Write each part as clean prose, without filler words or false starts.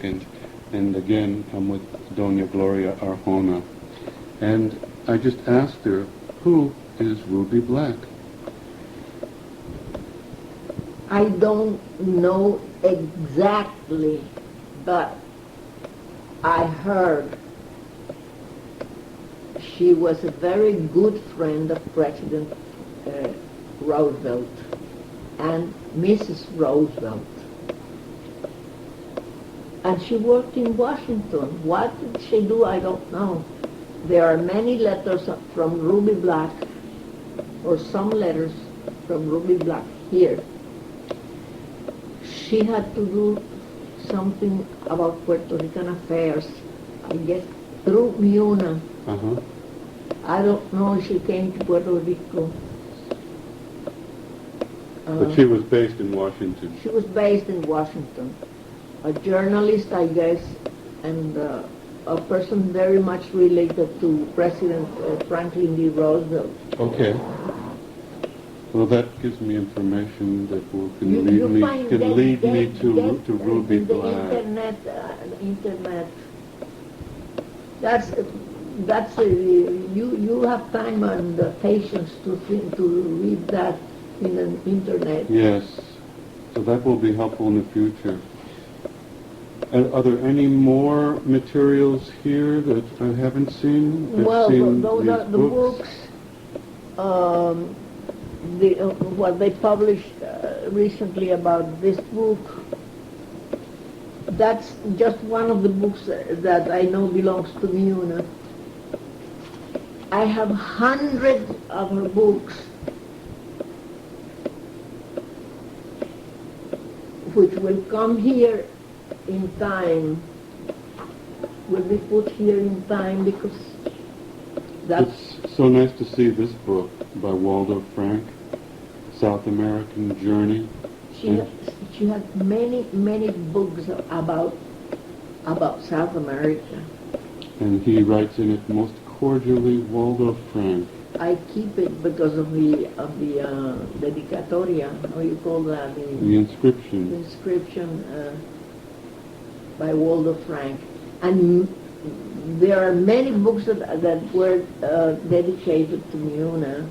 and again I'm with Doña Gloria Arjona. And I just asked her, who is Ruby Black? I don't know exactly, but I heard she was a very good friend of President Roosevelt and Mrs. Roosevelt. And she worked in Washington. What did she do? I don't know. There are many letters from Ruby Black, or some letters from Ruby Black here. She had to do something about Puerto Rican affairs, I guess, through Miuna. Uh-huh. I don't know if she came to Puerto Rico. But she was based in Washington. She was based in Washington. A journalist, I guess, and a person very much related to President Franklin D. Roosevelt. Okay. Well, that gives me information that can lead me to Ruby the Black. Internet. That's you have time and patience to read that in an internet. Yes. So that will be helpful in the future. Are there any more materials here that I haven't seen? Well, those are the books. What they published recently about this book. That's just one of the books that I know belongs to Miuna. I have hundreds of her books, which will come here in time, will be put here in time, because that's... It's so nice to see this book by Waldo Frank, South American Journey. She had many books about South America. And he writes in it most cordially, Waldo Frank. I keep it because of the dedicatoria, how you call that? The inscription. The inscription by Waldo Frank. And there are many books that were dedicated to Miuna.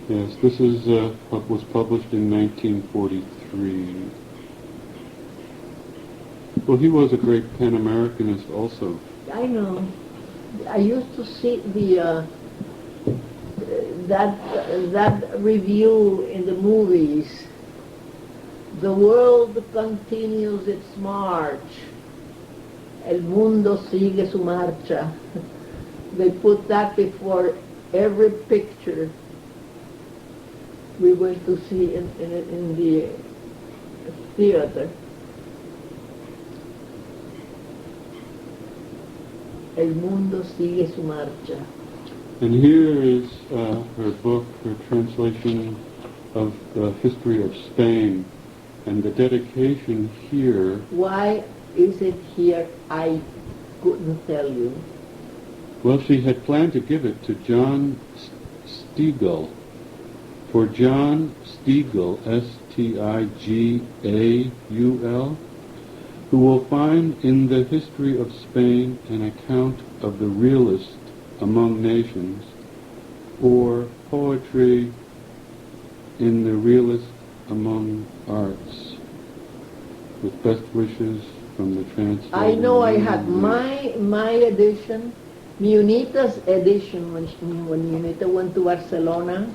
Yes, this is what was published in 1943. Well, he was a great Pan-Americanist also. I know. I used to see that review in the movies. The world continues its march. El mundo sigue su marcha. They put that before every picture we went to see in the theater. El mundo sigue su marcha. And here is her book, her translation of the history of Spain, and the dedication here. Why is it here? I couldn't tell you. Well, she had planned to give it to John Stigall. For John Stigall, Stigaul, who will find in the history of Spain an account of the realist among nations, or poetry in the realist among arts. With best wishes from the translator. I know I had my edition, Miunita's edition, when Miunita went to Barcelona.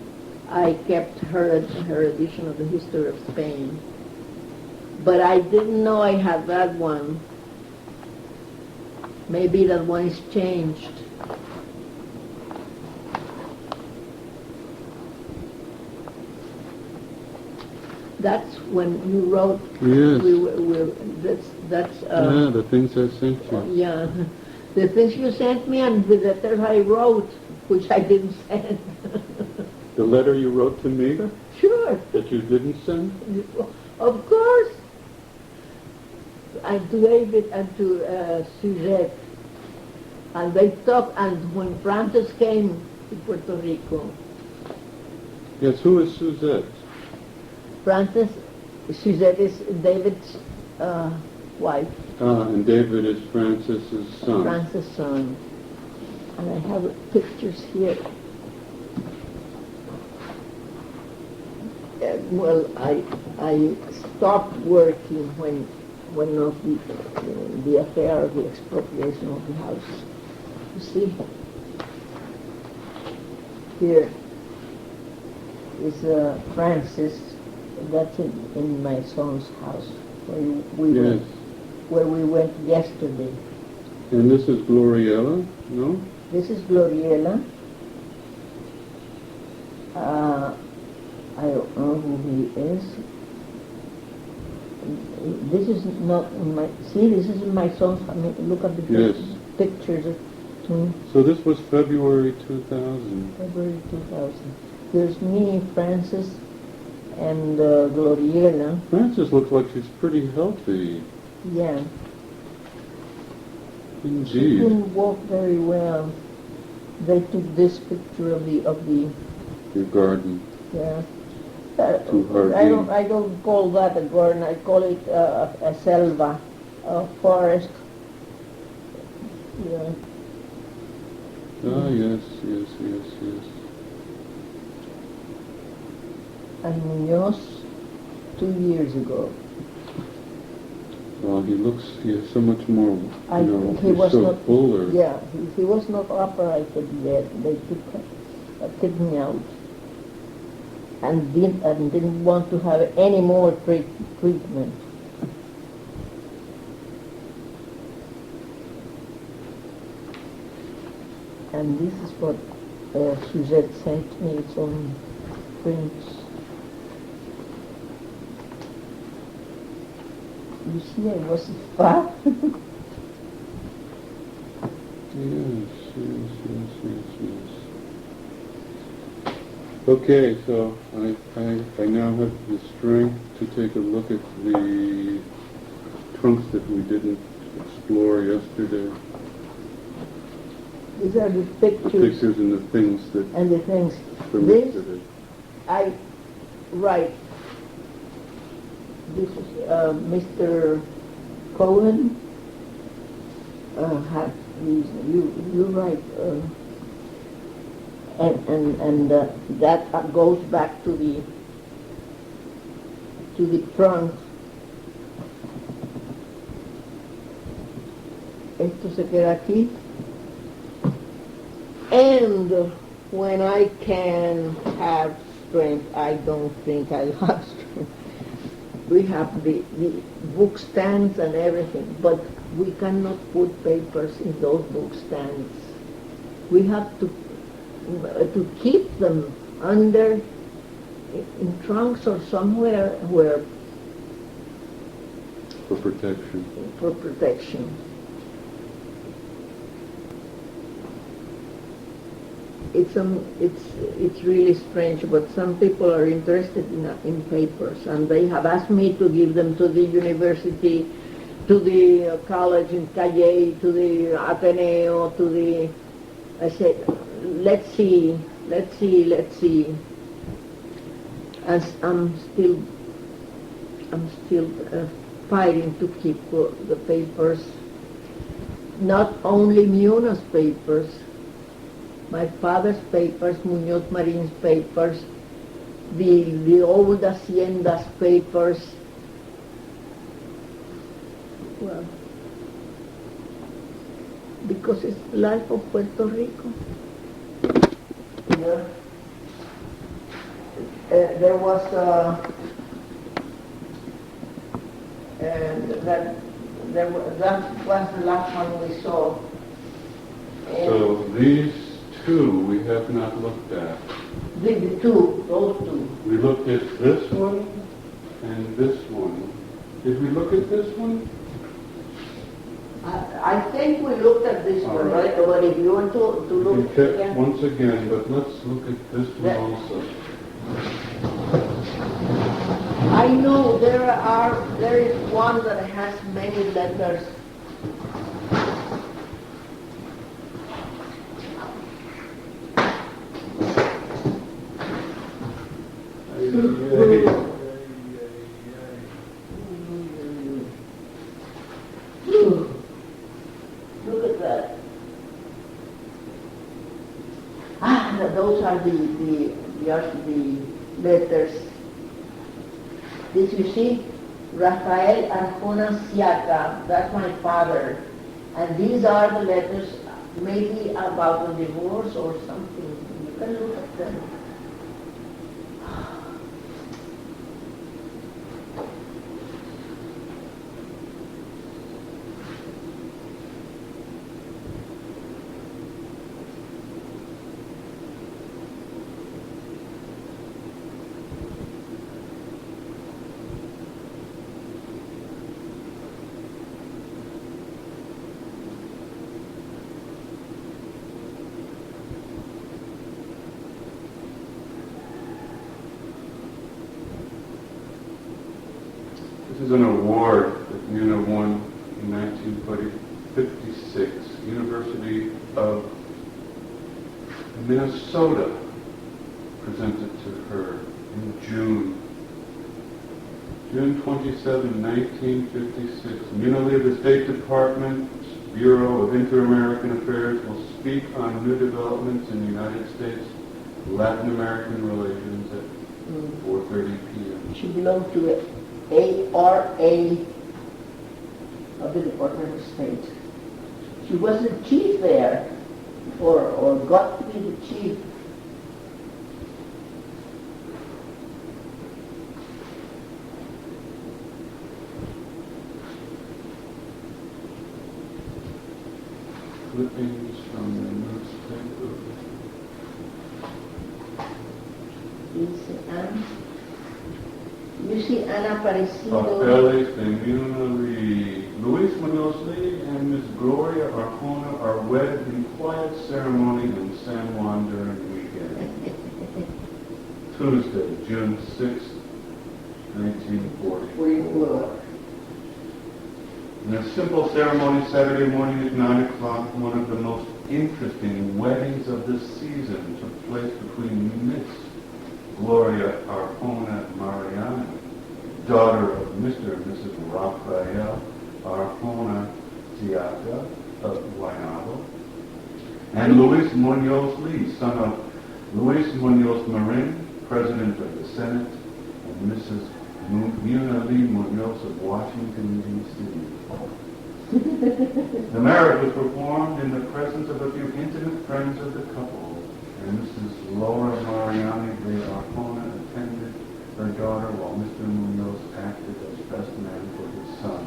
I kept her edition of the history of Spain. But I didn't know I had that one. Maybe that one is changed. That's when you wrote. Yes. That's the things I sent you. Yeah, the things you sent me and the letters I wrote, which I didn't send. The letter you wrote to me? Sure. That you didn't send? Of course. And to David and to Suzette. And they talked, and when Francis came to Puerto Rico. Yes, who is Suzette? Suzette is David's wife. And David is Francis's son. Francis' son. And I have pictures here. Well, I stopped working when of the affair of the expropriation of the house. You see, here is Francis. That's in my son's house where we went yesterday. And this is Gloriella, no? This is Gloriella. I don't know who he is. This is not in my... See, this is in my son's... I mean, look at the pictures. So this was February 2000. February 2000. There's me, Francis, and Gloriella. Francis looks like she's pretty healthy. Yeah. Indeed. She couldn't walk very well. They took this picture of the your garden. Yeah. I don't call that a garden. I call it a selva, a forest. Yeah. Ah, yes. And Muñoz 2 years ago. Well, he has so much more, he was so not fuller. Yeah, he was not operated yet. They took me out. And didn't want to have any more treatment. And this is what Suzette sent me. It's on prints. You see, I was fat. Yes. Okay, so I now have the strength to take a look at the trunks that we didn't explore yesterday. These are the pictures. The pictures and the things that... And the things. from This, yesterday. Right. This is Mr. Cohen. Had these, you write. And that goes back to the trunk. Esto se queda aquí. And when I can have strength, I don't think I have strength. We have the book stands and everything, but we cannot put papers in those book stands. We have to keep them under in trunks or somewhere where For protection. For protection. It's really strange, but some people are interested in papers, and they have asked me to give them to the university, to the college in Calle, to the Ateneo, to the... I said, let's see. As I'm still fighting to keep the papers, not only Munoz papers, my father's papers, Muñoz Marin's papers, the old Hacienda's papers. Well, because it's the life of Puerto Rico. Yeah. There was that was the last one we saw. So these two we have not looked at. Those two. We looked at this one and this one. Did we look at this one? I think we looked at this one, right? But if you want to look again. Once again, but let's look at this one also. I know there is one that has many letters. are the letters. This you see, Rafael Arjona Siaka, that's my father. And these are the letters, maybe about a divorce or something. You can look at them. This is an award that Muna won in 1956, University of Minnesota presented to her in June 27, 1956. Muna Lee of the State Department, Bureau of Inter-American Affairs will speak on new developments in the United States-Latin American relations at 4:30 p.m. She belonged to the ARA of the Department of State. She was the chief there, or got to be the chief. Clippings from the newspaper. You see Ana Aparecido. Papeles de Muna Lee. Luis Munoz Lee and Miss Gloria Arjona are wed in quiet ceremony in San Juan during the weekend. Tuesday, June 6, 1944. In a simple ceremony Saturday morning at 9 o'clock, one of the most interesting weddings of the season took place between Miss Gloria Arjona Mariani, daughter of Mr. and Mrs. Rafael Arjona Siaka of Guaynabo, and Luis Munoz Lee, son of Luis Munoz Marin, President of the Senate, and Mrs. Muna Lee Munoz of Washington, D.C. The marriage was performed in the presence of a few intimate friends of the couple, and Mrs. Laura Mariani de Arjona attended her daughter while Mr. Munoz acted as best man for his son.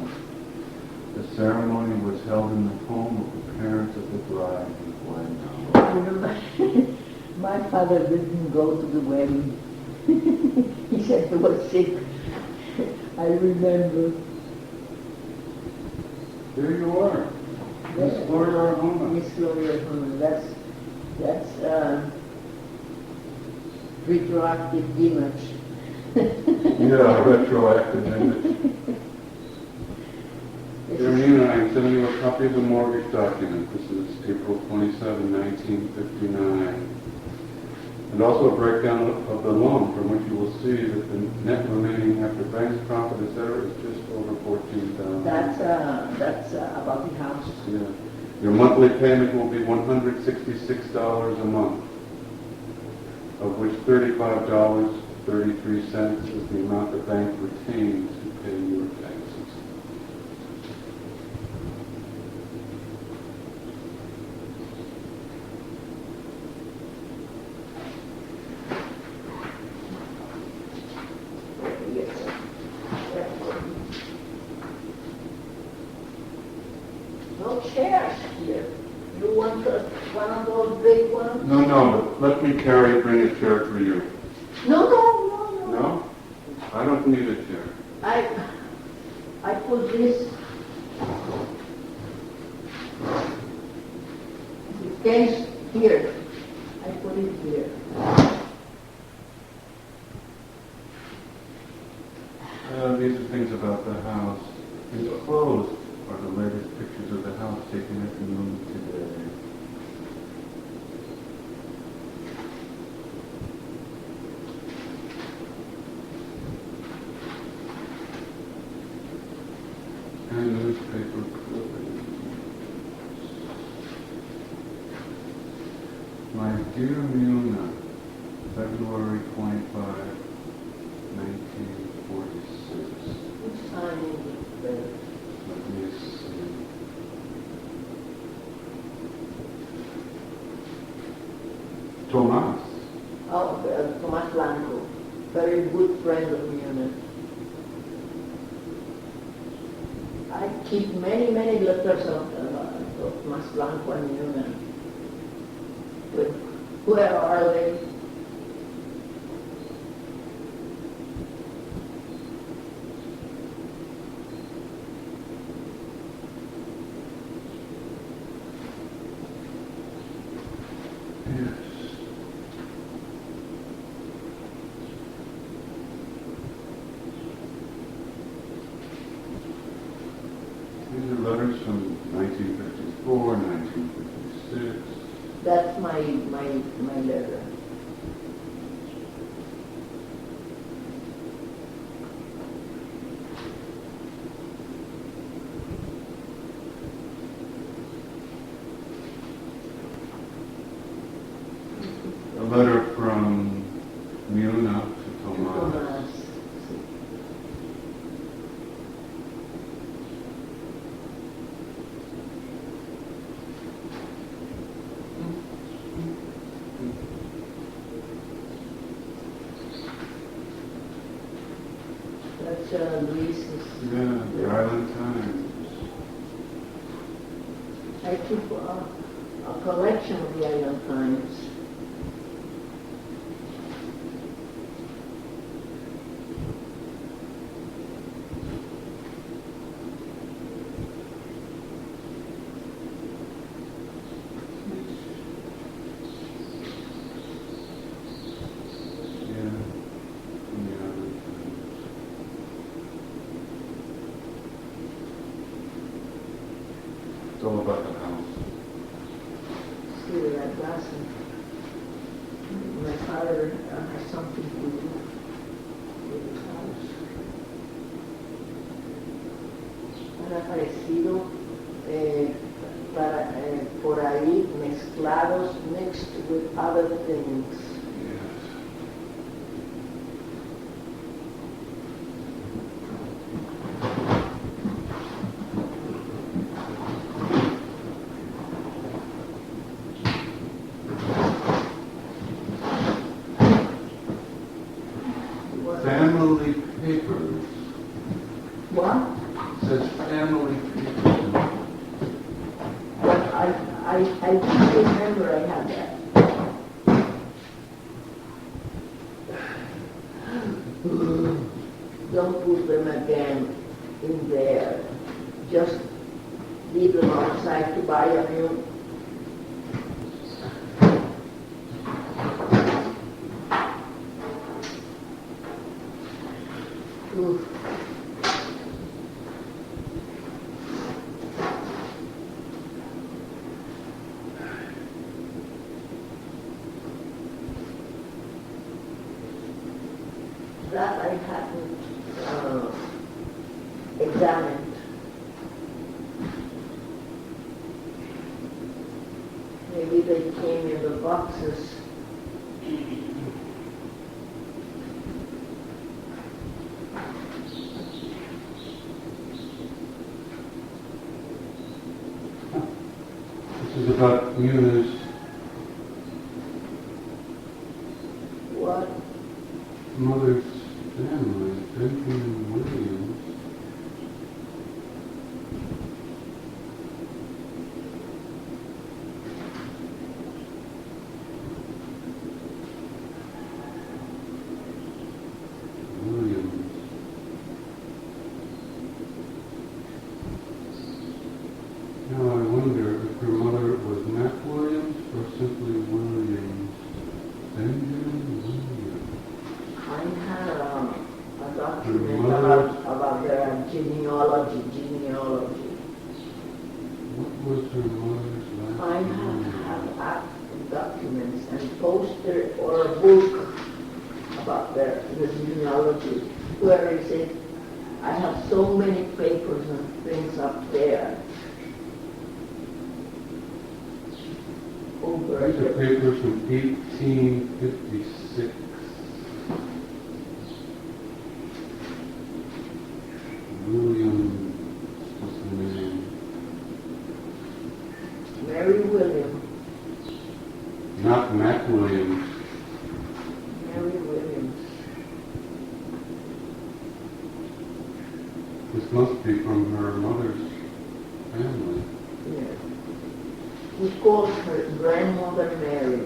The ceremony was held in the home of the parents of the bride in Guaynabo. My father didn't go to the wedding. He said he was sick. I remember. There you are. Miss Gloria Arjona. Miss Gloria Arjona. That's retroactive image. Yeah, retroactive image. Dear Nina, I'm sending you a copy of the mortgage document. This is April 27, 1959. And also a breakdown of the loan, from which you will see that the net remaining after bank's profit, etc., is just over $14,000. That's about the house. Yeah. Your monthly payment will be $166 a month, of which $35.33 is the amount the bank retains to pay your taxes. No chairs here. You want one of those big ones? No, but let me bring a chair for you. No. No? I don't need a chair. I put this case here. I put it here. These are things about the house. Enclosed are the latest pictures of the house taken at noon today. And newspaper clippings. My dear Muna, February 25, 1946. Which time is it? Let me see. Tomas. Oh, Tomas Blanco, very good friend of mine. I keep many, many letters of Tomas Blanco and Newman. But where are they? Yes. These are letters from 1954, 1956. That's my letter. A letter from Muna to Tomas. Tomas. That's Luis's. Yeah, the Island Times. I keep a collection of the Island Times. Yeah, from the Island Times. It's all about the house. See that lesson. My father has something to do with the house. Han aparecido por ahí mezclados, mixed with other things. Yes. Family papers. What? It says family papers. But I don't remember I had that. Don't put them again in there. Just leave them outside to buy a new. Oof. That I hadn't examined. Maybe they came in the boxes. This is about Muna's What? mother's family, Benjamin Williams. Williams. Now I wonder if her mother was Mac Williams or simply Williams. Benjamin Williams. I had a document about their genealogy. What was her mother's last I name? have documents and poster or a book about their genealogy. Where is it? I have so many papers and things up there. Over. are papers from 1856. William, what's the name? Mary William. Not Mac Williams. Mary Williams. This must be from her mother's family. Yes. We call her grandmother Mary.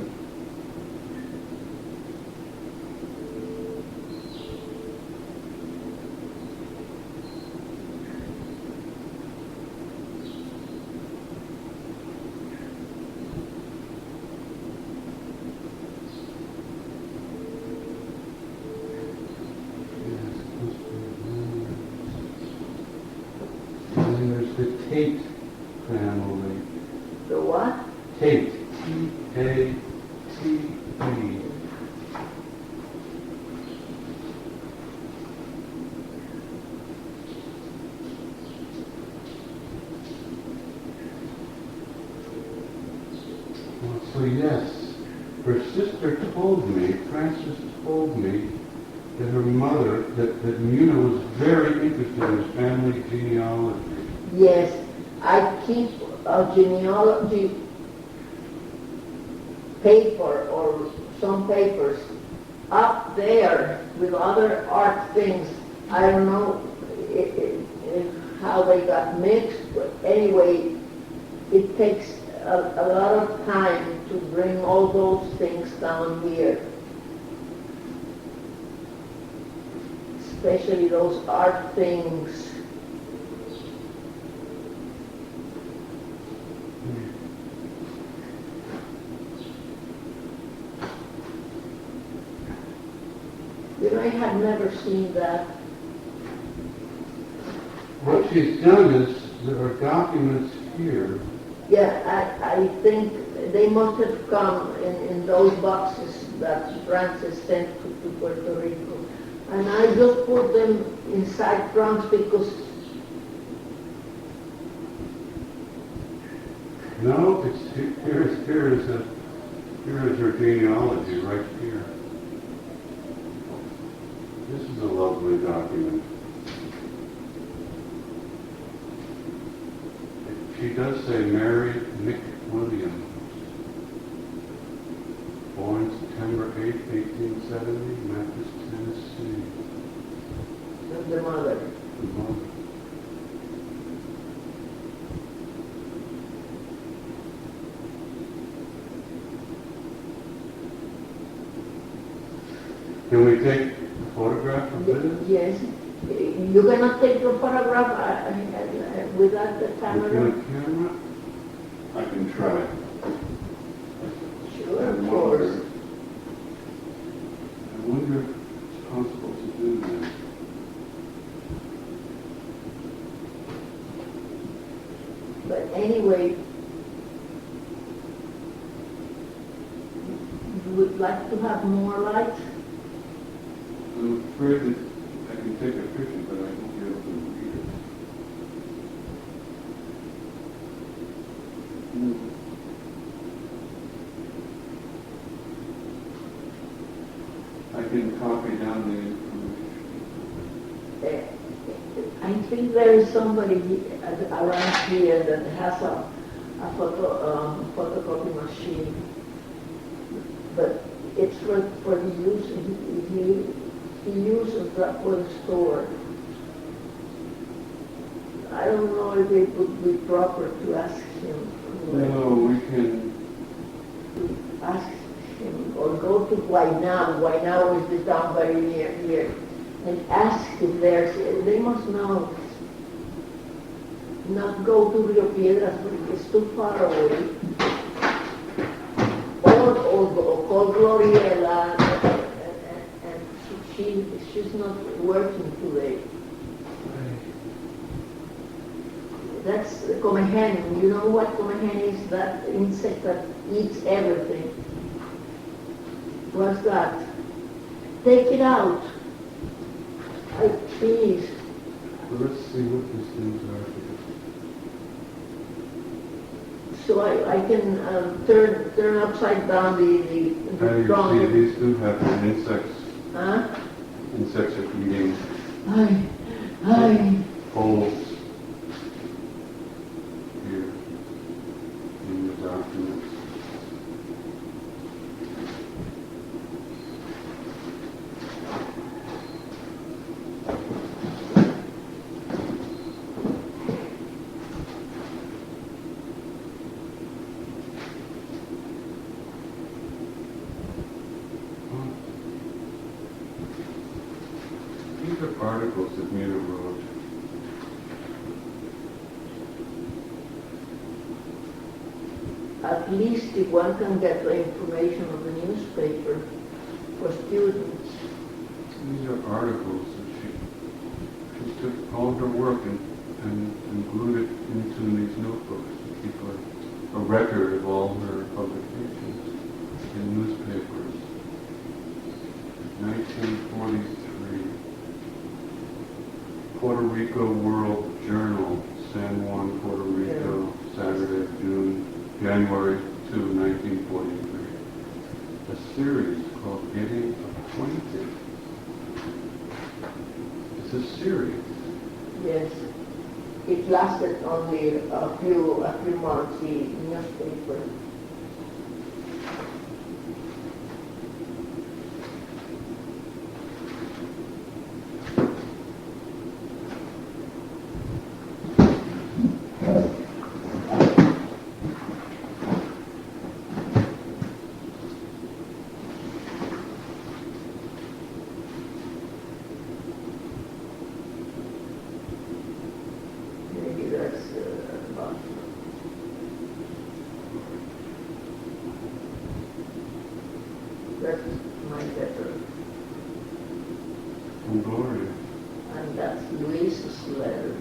And there's the Tate family. The what? Tate. T-A-T-E. So yes, her sister told me, Frances told me, that her mother, that Muna was very interested in family genealogy. Yes, I keep a genealogy paper or some papers up there with other art things. I don't know how they got mixed, but anyway, it takes a lot of time to bring all those things down here. Especially those art things. You know, I had never seen that. What she's done is, there are documents here. Yeah, I think they must have come in those boxes that Francis sent to Puerto Rico. And I just put them inside trunks because... No, it's here is her genealogy right here. This is a lovely document. She does say Mary Nick Williams, born September 8, 1870, Memphis, Tennessee. The mother. The mother. Can we take a photograph of this? Yes. You cannot take the photograph without the camera? With the camera? I can try. Sure, of course. I wonder if it's possible to do that. But anyway, you would like to have more light? I'm afraid that I can take a picture, but I won't be able to read it. I can copy down the information. I think there is somebody around here that has a photocopy machine, but it's for the use. He uses that for the store. I don't know if it would be proper to ask him. No, we can. Ask him or go to Guaynabo. Guaynabo is the town very near here, and ask if they must know. Not go to Rio Piedras, but it's too far away. Or call Gloria, and she's not working today. That's comehen. You know what comehen is? That insect that eats everything. What's that? Take it out. Please. Well, let's see what these things are. So I can turn upside down the You drawing. see, these do have insects. Huh? Insects are eating Hi. holes here in the documents. These are articles that Mira wrote. At least if one can get the information of the newspaper for students. These are articles that she took all her work and glued it into these notebooks to keep a record of all her publications in newspapers. 1943, Puerto Rico World Journal, San Juan, Puerto Rico, Saturday, January 2, 1943. A series called Getting Acquainted. It's a series. Yes. It lasted only a few months, the newspaper. Maybe that's about. That's my letter. From Gloria. And that's Luis's letter.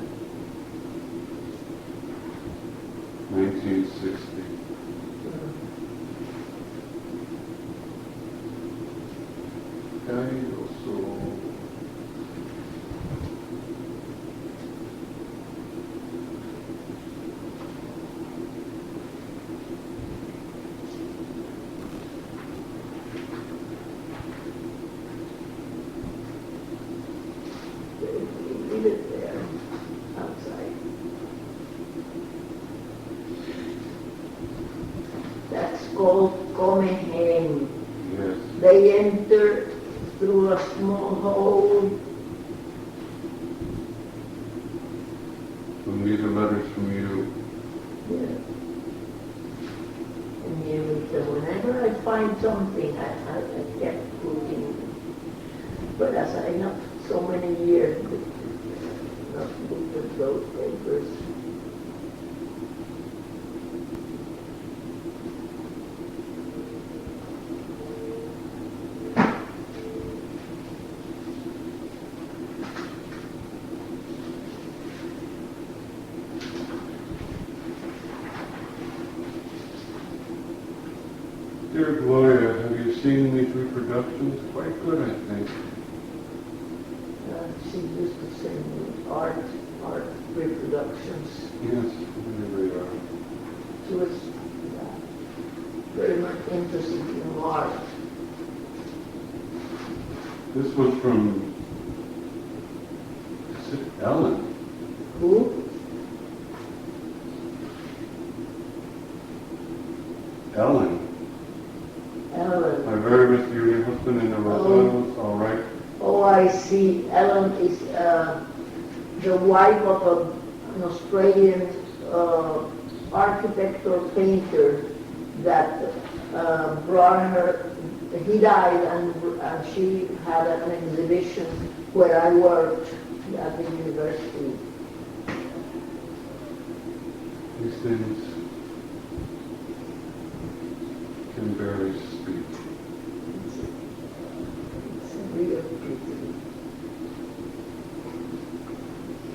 1960. Caído sol. Leave it there, outside. That's called Comehen. Yes. They enter through a small hole. And these are letters from you. Yeah. And you, so whenever I find something, I kept looking. But as I have so many years, not looked at those papers. Dear Gloria, have you seen these reproductions? Quite good, I think. She used to send me art reproductions. Yes, there they are. She was very much interested in art. This was from, is it Ellen? Who? Ellen. Ellen. I married with you, your husband in the Rosanos, all right. Oh, I see. Ellen is the wife of an Australian architect or painter that brought her. He died, and she had an exhibition where I worked at the university. These things can barely speak. It's real pity.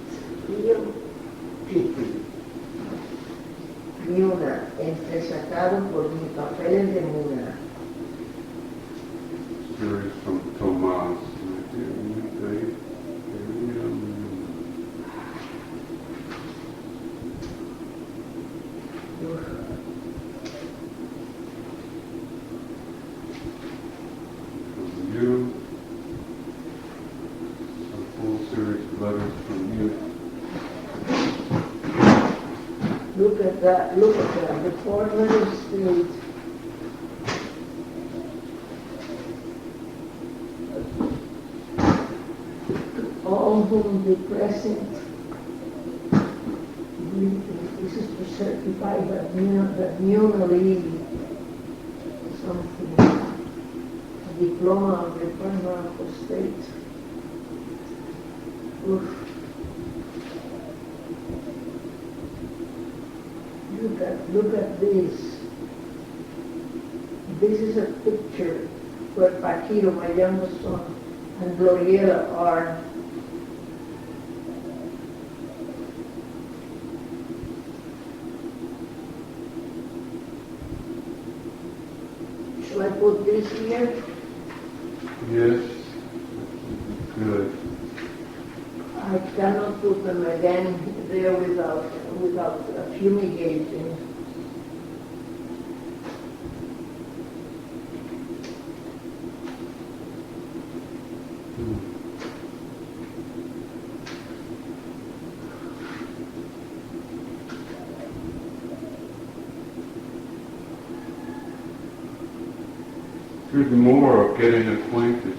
It's real pity. Muna, entresacado por mis papeles de Muna. Series from Tomás. at that, look at that, the former state. All whom the present this is to certify that newly something, a diploma of the former state. Oof. Look at this. This is a picture where Paquito, my youngest son, and Gloria are. Shall I put this here? Yes. Good. I cannot put them again there without fumigating. Here's more of getting acquainted.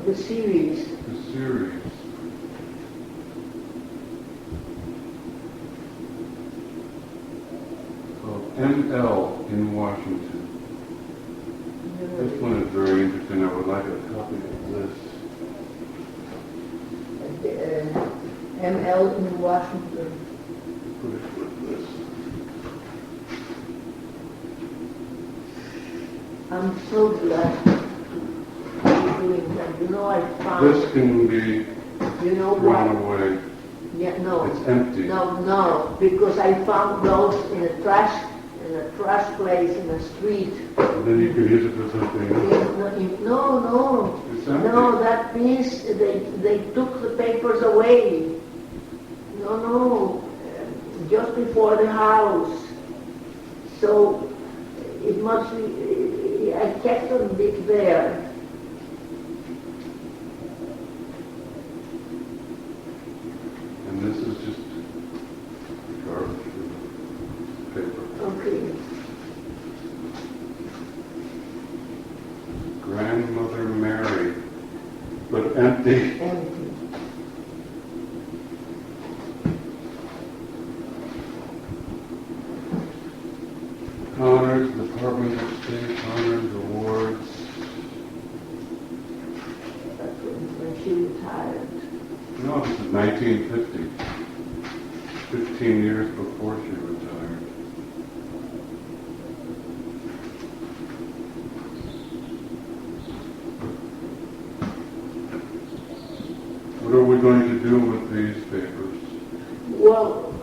The series. The series. Called ML in Washington. This one is very interesting. I would like a copy of this. ML in Washington. Put it with this. I'm so glad you're doing that. You know, I found. This can be You know thrown what? away. Yeah, no. It's empty. No, because I found those in a trash place in a street. And then you can use it for something else. No. It's empty. No, that means they took the papers away. No, just before the house. So it must be, I kept them there. And this is just garbage paper. Okay. Grandmother Mary, but empty. Empty. Honors, Department of State honors, awards. That's when she retired. No, this is 1950. 15 years before she retired. What are we going to do with these papers? Well,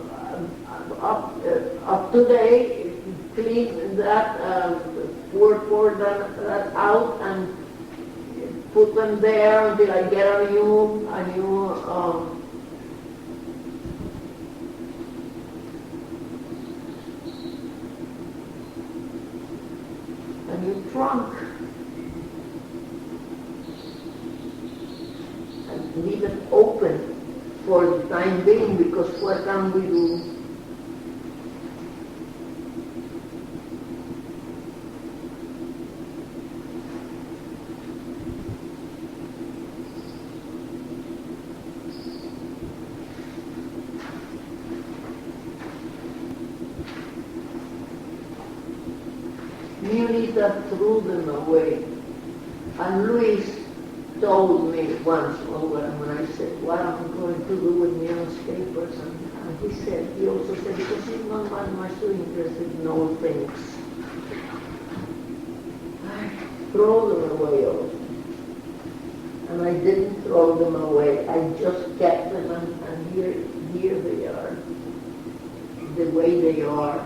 up today, clean that, pour that out and put them there until I get a new trunk. And leave it open for the time being, because what can we do? Munita threw them away. And Luis told me once, when I said, what am I going to do with newspapers? And he also said, because he's not much too interested in old things. I throw them away also. And I didn't throw them away. I just kept them, and here they are, the way they are.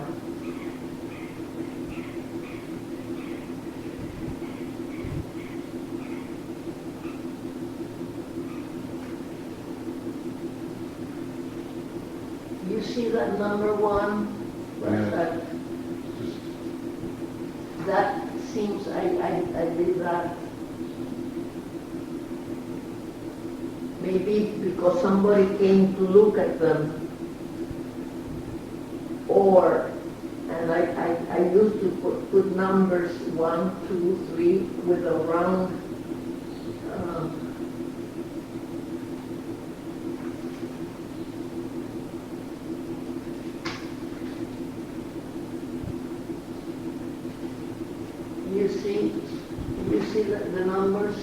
You see that number one? Yeah. That seems, I did that. Maybe because somebody came to look at them. or, and I used to put numbers 1, 2, 3 with a round you see the numbers?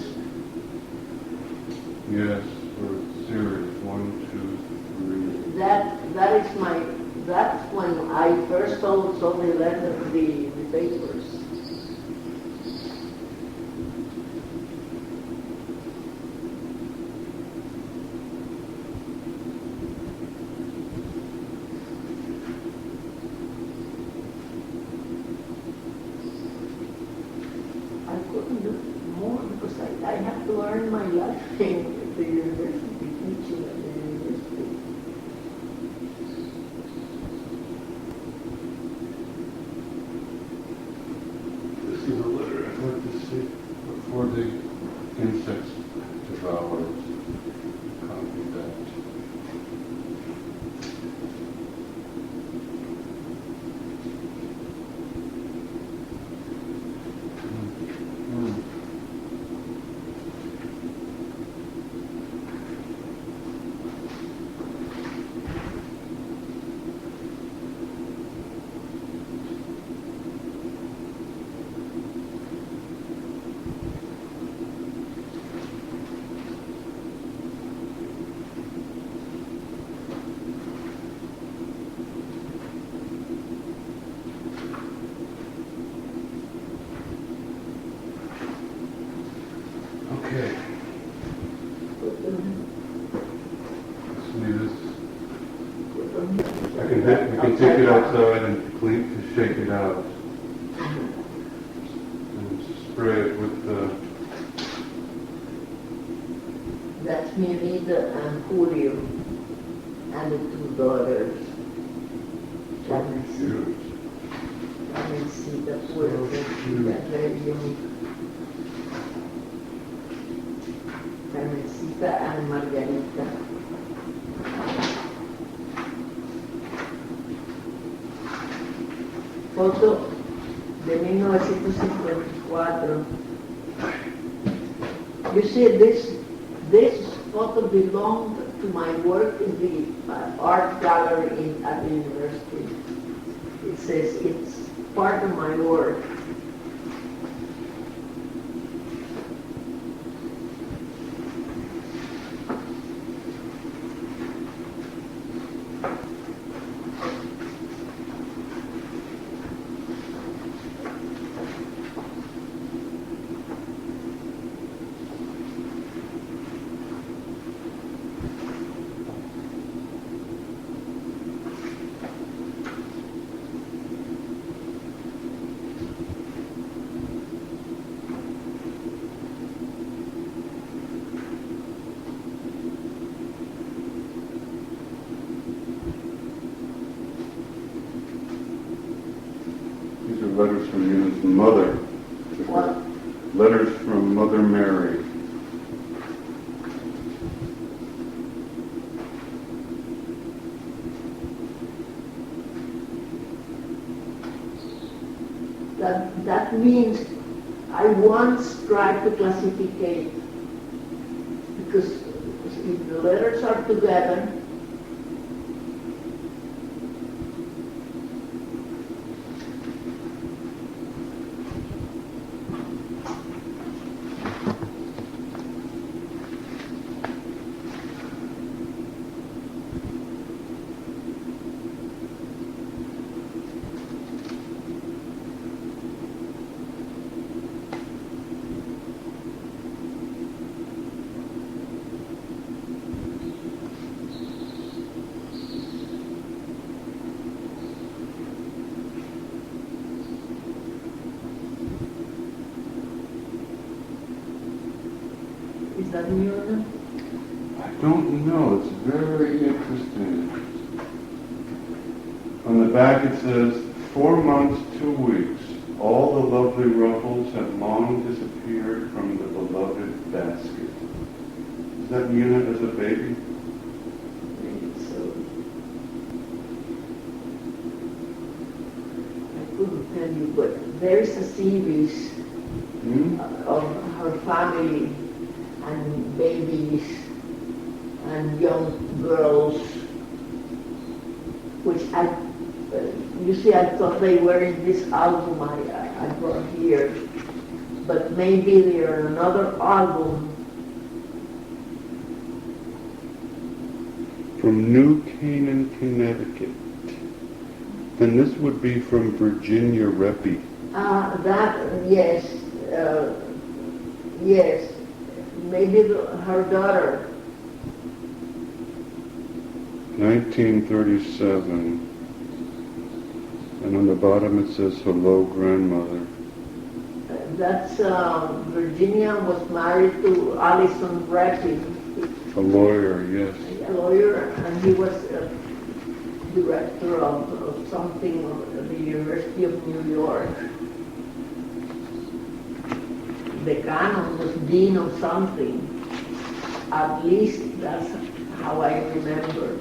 Yes, for series 1, 2, 3. That's when I first saw the papers. I couldn't do more because I have to earn my life at the university, teaching at the university. This is a letter I'd like to see before the insects devour it. Copy that. Okay. See this? I can take it outside and clean to shake it out and spray it with the. That's Munita and Julio and the 2 daughters. Let me see the word. That's very unique. Carmencita and Margarita. Foto de 1954. You see, this photo belonged to my work in the art gallery at the university. It says it's part of my work. These are letters from Eunice's mother. What? Letters from Mother Mary. That means I once tried to classificate, because if the letters are together, is that new? I don't know. It's very interesting. On the back it says, 4 months, 2 weeks. All the lovely ruffles have long disappeared from the beloved basket. Is that Muna as a baby? Maybe so. but there is a series Hmm? of her family and babies and young girls, which you see, I thought they were in this album I brought here, but maybe they're in another album. From New Canaan, Connecticut. Then this would be from Virginia Reppy. Yes, yes, maybe her daughter. 1937. And on the bottom it says, hello, grandmother. That's Virginia was married to Allison Bradley, A lawyer, yes. a lawyer, and he was director of something at the University of New York. The canon was dean of something. At least that's how I remember.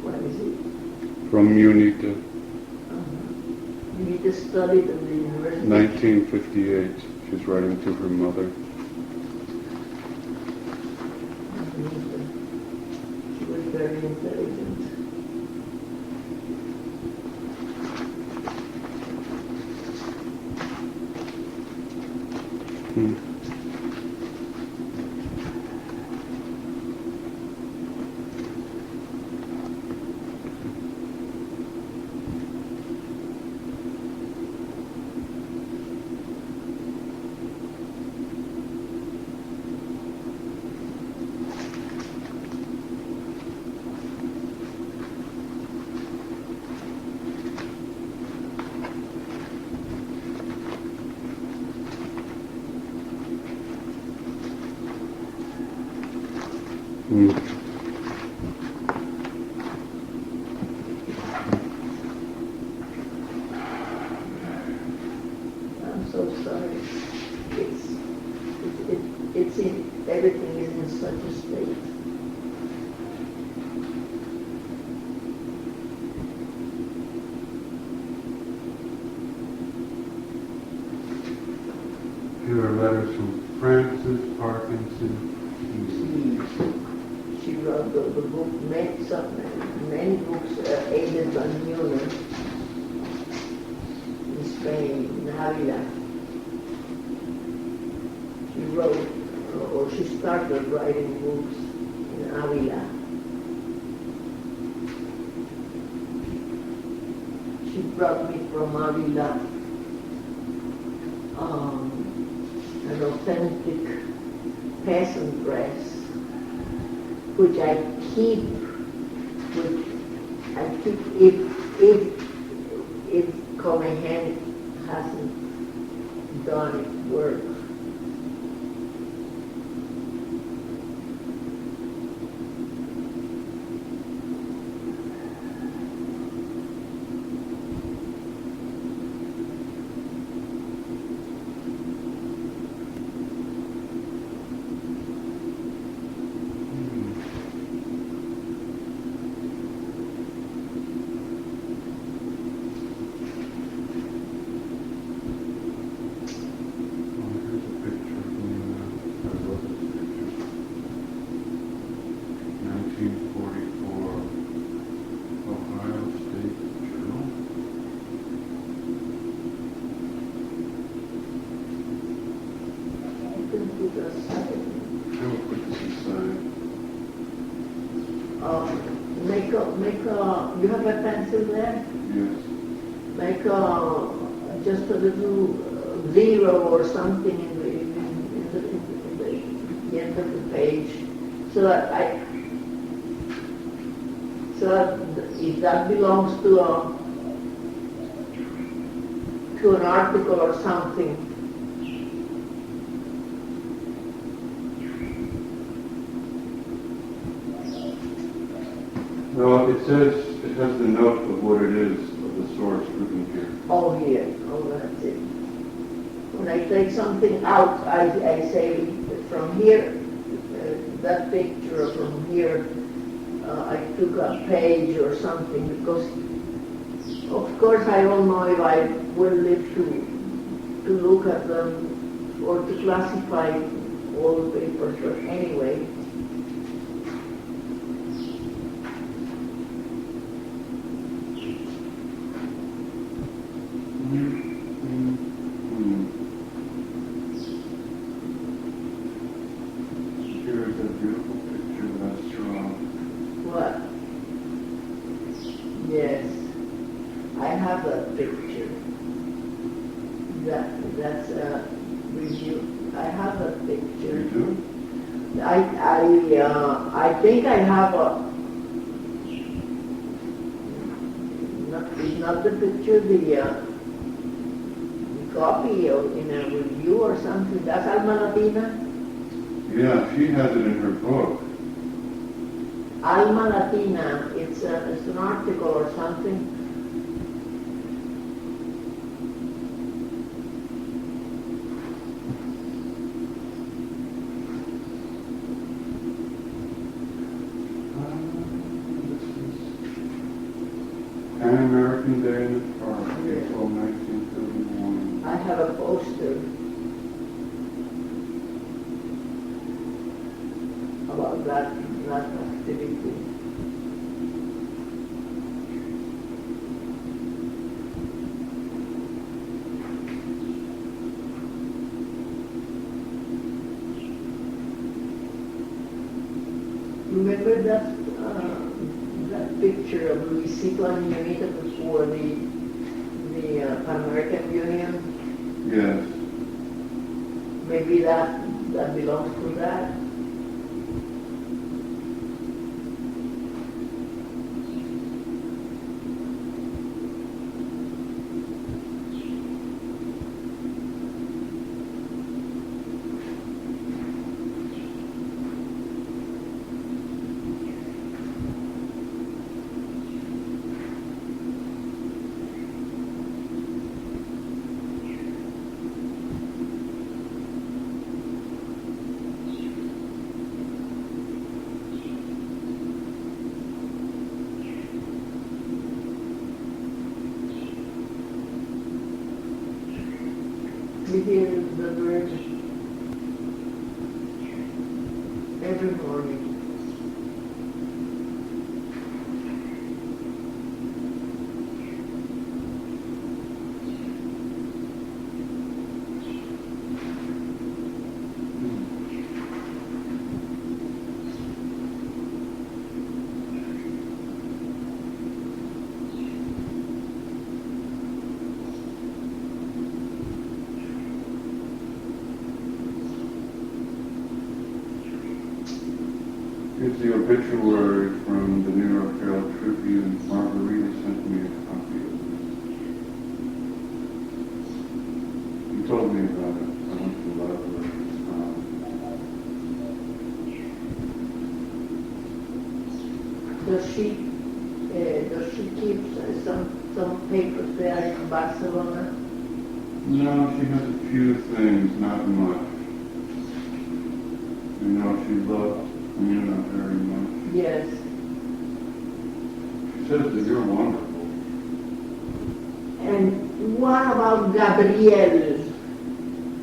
What is it? From Munita, You need to study it at the university. 1958. She's writing to her mother. She was very intelligent. Hmm. Hmm. I'm so sorry. It's in, everything is in such a state. Here are letters from Francis Parkinson. She wrote the book, many books aided by Newman in Spain, in Avila. She wrote, or she started writing books in Avila. She brought me from Avila an authentic peasant dress, which I keep if Cohen hasn't done its work. Here's a picture of me. I love this picture. 1944 Ohio State Journal. I think it was I will put this aside. you have a pencil there? Yes. Make just a little zero or something in the end of the page, so that if that belongs to an article or something. No, it says, it has the note of what it is, of the source written here. Oh, here. Oh, that's it. When I take something out, I say from here, that picture from here, I took a page or something because, of course, I don't know if I will live to look at them or to classify all the papers, but anyway. Here is a beautiful picture that I saw. What? Yes, I have that picture. That's a review. I have that picture. You do? I think I have a. It's not the picture, the copy or in a review or something. That's Alma Latina. Yeah, she has it in her book. Alma Latina. It's an article or something. Pan American Day in the Park, April 1931. I have a poster about that activity. Remember that picture of Luisito and Unita before the Pan American Union? Yes. Maybe that belongs to that. Here is the bird every morning. Here's the obituary from the New York Herald Tribune. Margarita sent me a copy of this. He told me about it. I went to the library. Does she keep some papers there in Barcelona? No, she has a few things, not much. You know, she loves Muna very much. Yes. She says that you're wonderful. And what about Gabriel,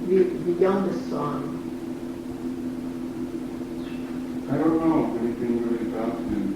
the youngest son? I don't know anything really about him.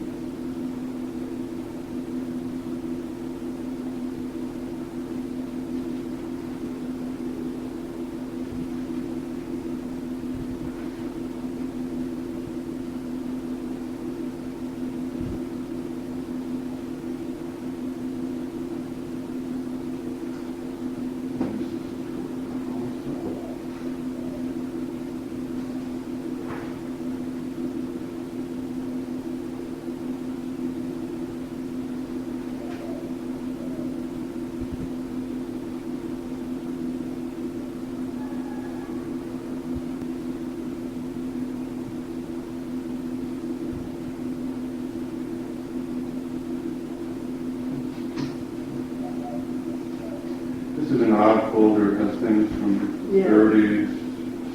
older, has things from the Yeah. 30s,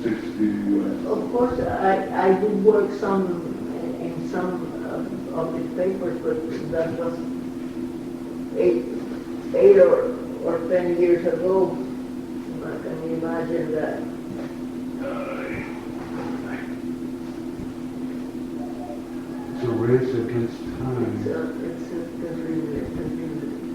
60s. Of course, I did work some in some of the papers, but that was eight or 10 years ago. Can you imagine that? It's a race against time. It's a terrible.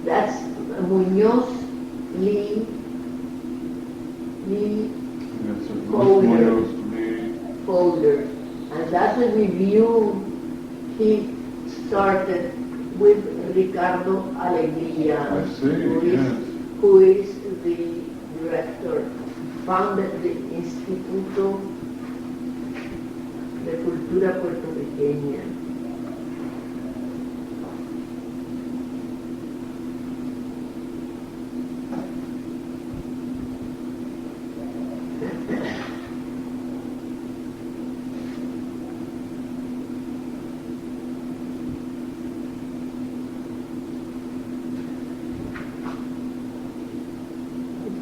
That's Muñoz Lee It's a folder. Lee. folder. And that's a review he started with Ricardo Alegría, I see, yes. who is the director, founded the Instituto de Cultura Puertorriqueña.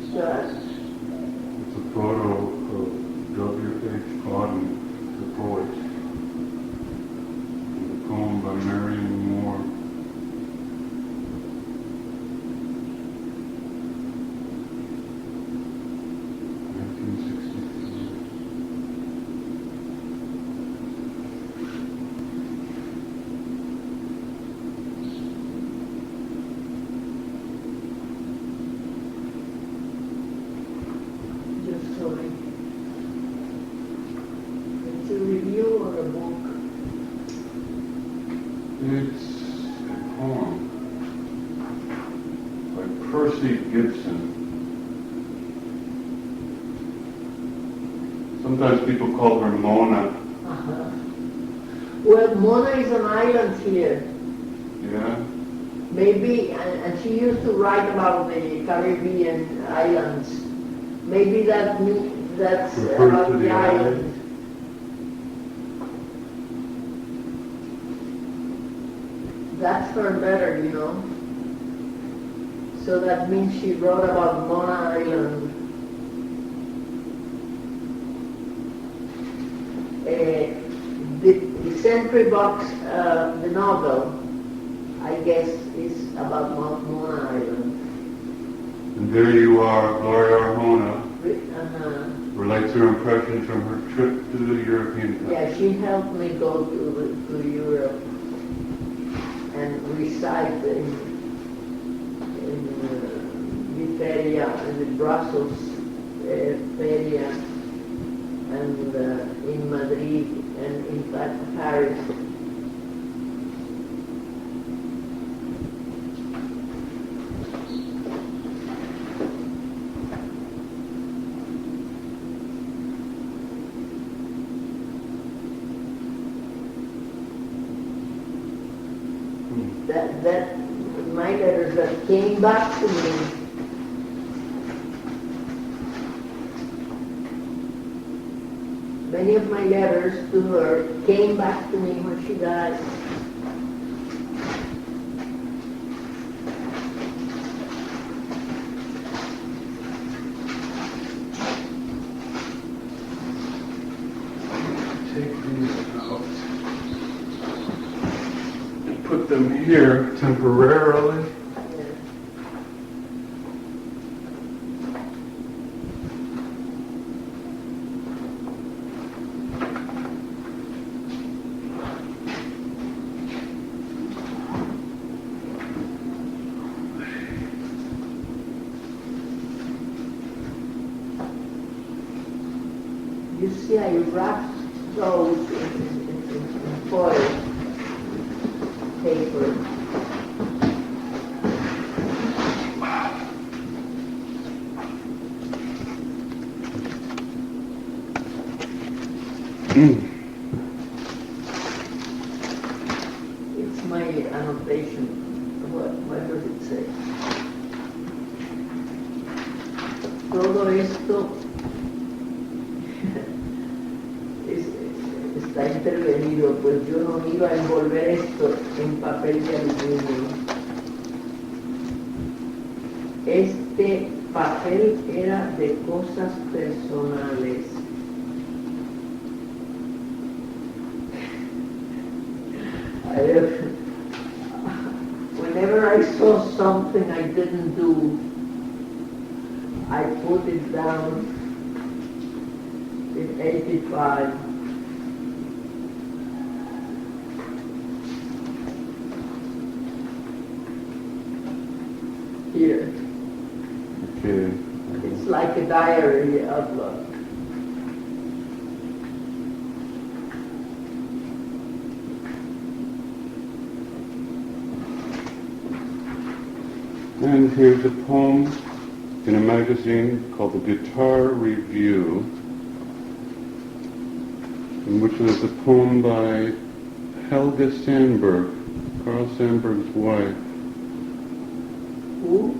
It's a photo of W.H. Auden, the poet, and a poem by Marion Moore. Just sorry. It's a review or a book. It's a poem by Percy Gibson. Sometimes people call her Mona. Uh-huh. Well, Mona is an island here. Yeah? Maybe, and she used to write about the Caribbean islands. Maybe that's Refer about to the the island. That's her letter, you know. So that means she wrote about Mona Island. The Sentry Box, the novel, I guess, is about Mona Island. And there you are, Gloria Arjona, Uh-huh. relates her impressions from her trip to the European country. Yeah, she helped me go to Europe and reside in the Feria, in the Brussels Feria, and in Madrid, and in fact Paris. That my letters that came back to me. Many of my letters to her came back to me when she died. Take these out and put them here temporarily. You see, I wrapped those in foil paper. It's my annotation. What does it say? Todo esto está intervenido, pues yo no iba a envolver esto en papel de aluminio. Este papel era de cosas personales. Whenever I saw something I didn't do, I put it down in 85. Here. Okay. It's like a diary of And here's a poem in a magazine called The Guitar Review, in which there's a poem by Helga Sandberg, Carl Sandburg's wife. who?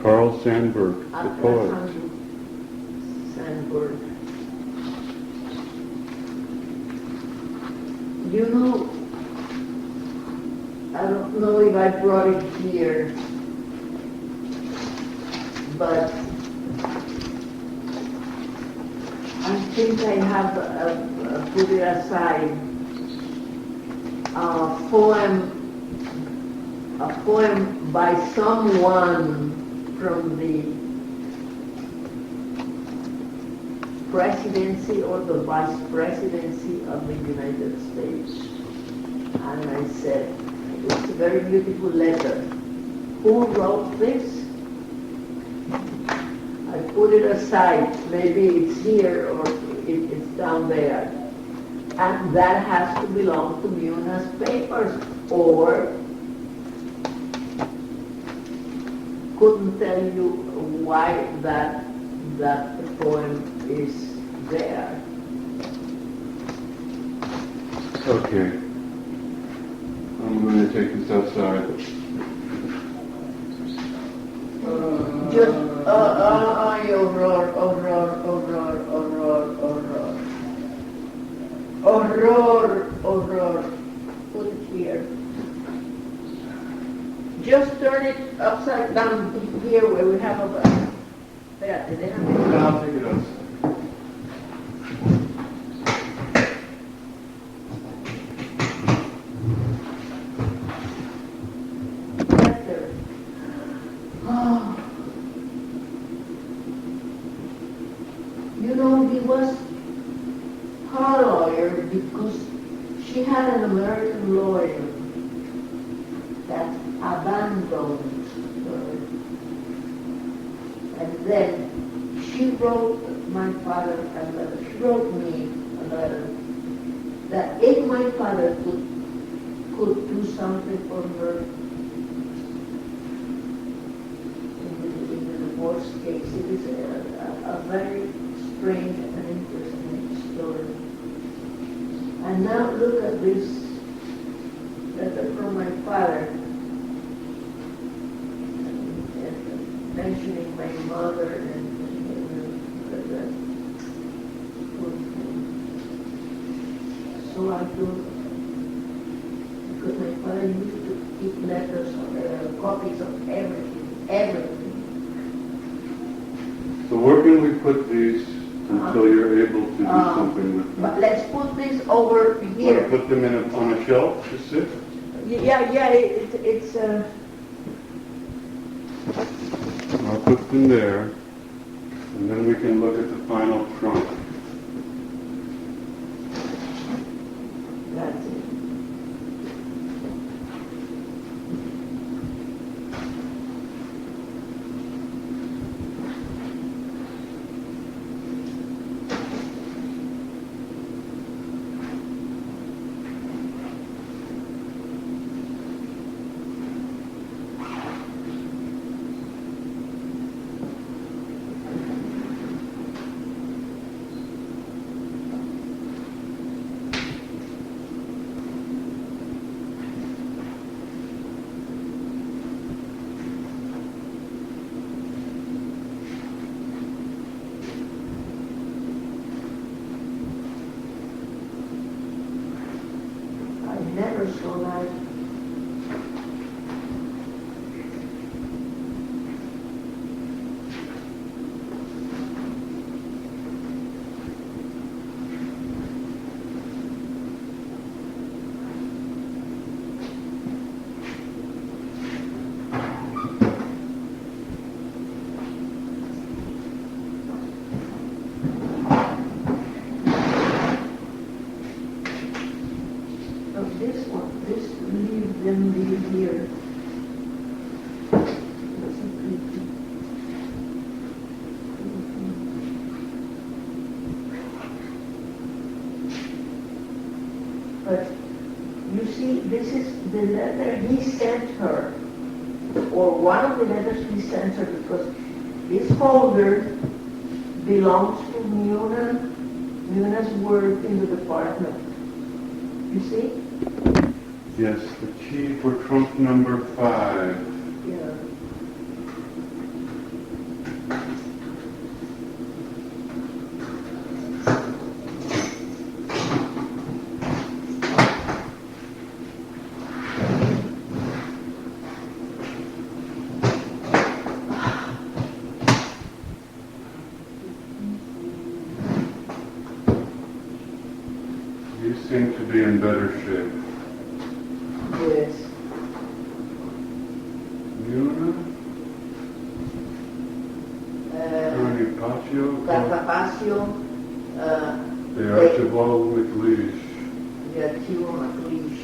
Carl Sandburg, the poet. Sandberg. You know, I don't know if I brought it here, but I think I have put it aside. A poem by someone from the presidency or the vice presidency of the United States. And I said, it's a very beautiful letter. Who wrote this? I put it aside. Maybe it's here or it's down there. And that has to belong to Muna's papers, or couldn't tell you why that poem is there. Okay. I'm going to take this outside. Just, horror. Put it here. Just turn it upside down here where we have a... Espérate, déjame. I'll take it outside. You know, he was her lawyer because she had an American lawyer that abandoned her. And then she wrote my father a letter. She wrote me a letter that if my father could do something for her in the divorce case, it is a very strange and interesting story. And now look at this letter from my father, mentioning my mother and so I thought, because my father used to keep letters, copies of everything. So where can we put these until you're able to do something with them? But let's put this over here. Put them on a shelf to sit? Yeah, it's I'll put them there, and then we can look at the final trunk. that's it. never saw that. This one, this leave them leave here. But you see, this is the letter he sent her, or one of the letters he sent her, because this folder belongs to Muna's work in the department. You see? Yes, the key for trunk number 5. Yeah. You seem to be in better shape. Yes. Muna? Cartapacio, The Archibald McLeish. the Archivo McLeish.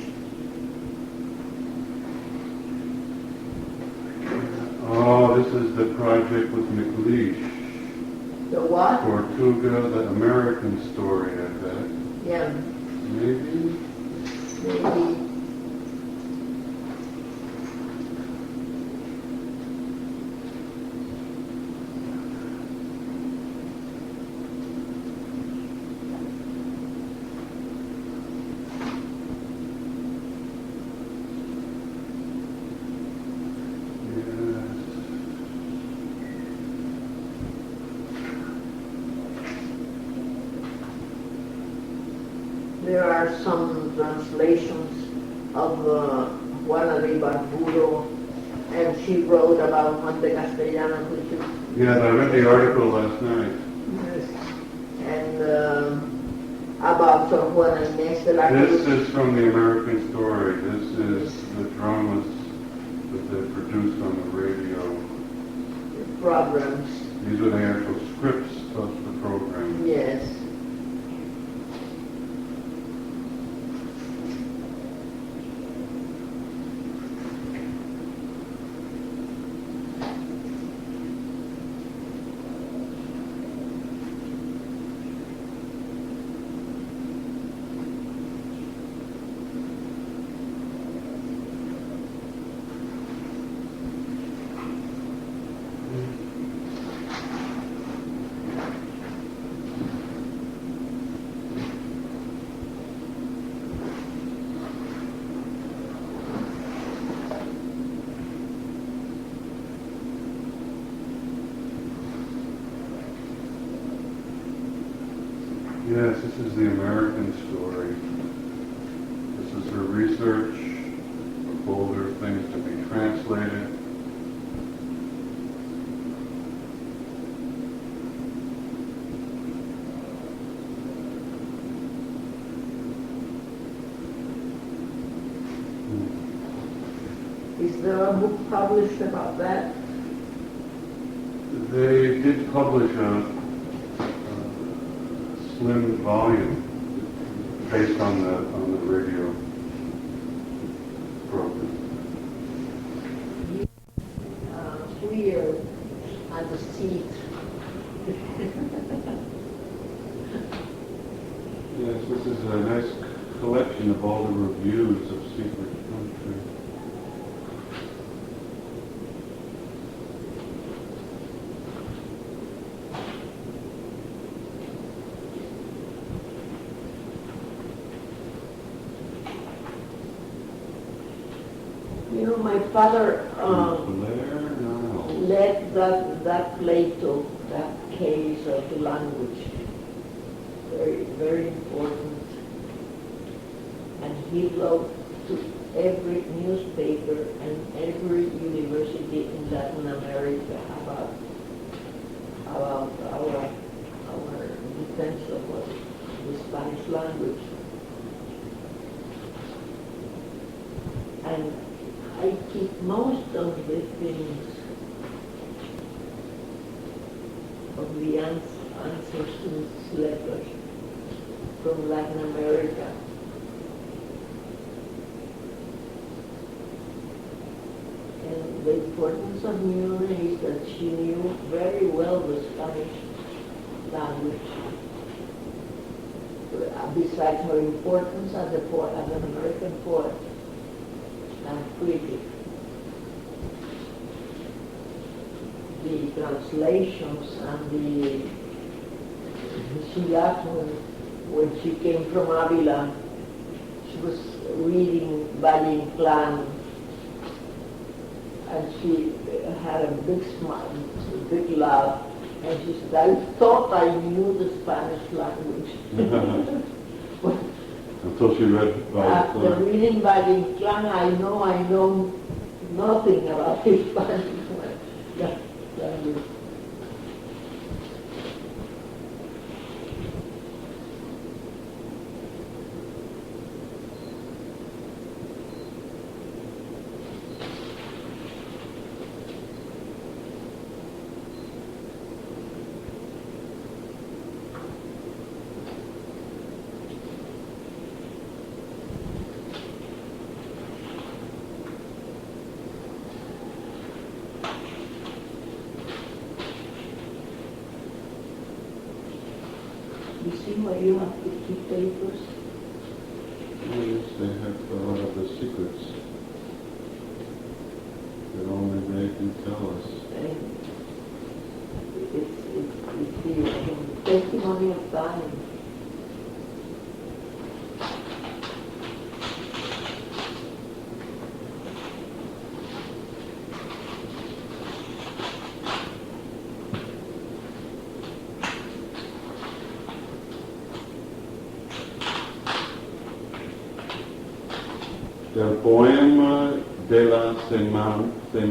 Oh, this is the project with McLeish. The what? Tortuga, the American story, I bet. Yeah, Maybe? maybe. There are some translations of Juana de Barbudo, and she wrote about Juan de Castellana, which is... Yeah, I read the article last night. Yes. And about Sor Juana Inés de la Cruz. This is from the American story. This is the dramas that they produced on the radio. Programs. These are the actual scripts of the program. Yes. Yes, this is the American story. This is her research, a folder of things to be translated. Is there a book published about that? They did publish a slim volume based on the radio program. Weird on the seat. Yes, this is a nice collection of all the reviews of Secret Country. You know, my father Blair? No. led that Plato, that case of language. Very, very important. And he wrote to every newspaper and every university in Latin America about our defense of the Spanish language. And I keep most of the things of the ancestors' letters from Latin America. And the importance of Nuna is that she knew very well the Spanish language. Besides her importance as an American poet and critic, the translations and she laughed when she came from Avila. She was reading Valle Inclán, and she had a big smile, a big laugh, and she said, I thought I knew the Spanish language. Until she read Valle After Inclán. reading Valle Inclán, I know nothing about the Spanish language. You see why you have to keep papers? Yes, they have a lot of the secrets that only they can tell us. And it's the testimony of time. Del poema de la semana. The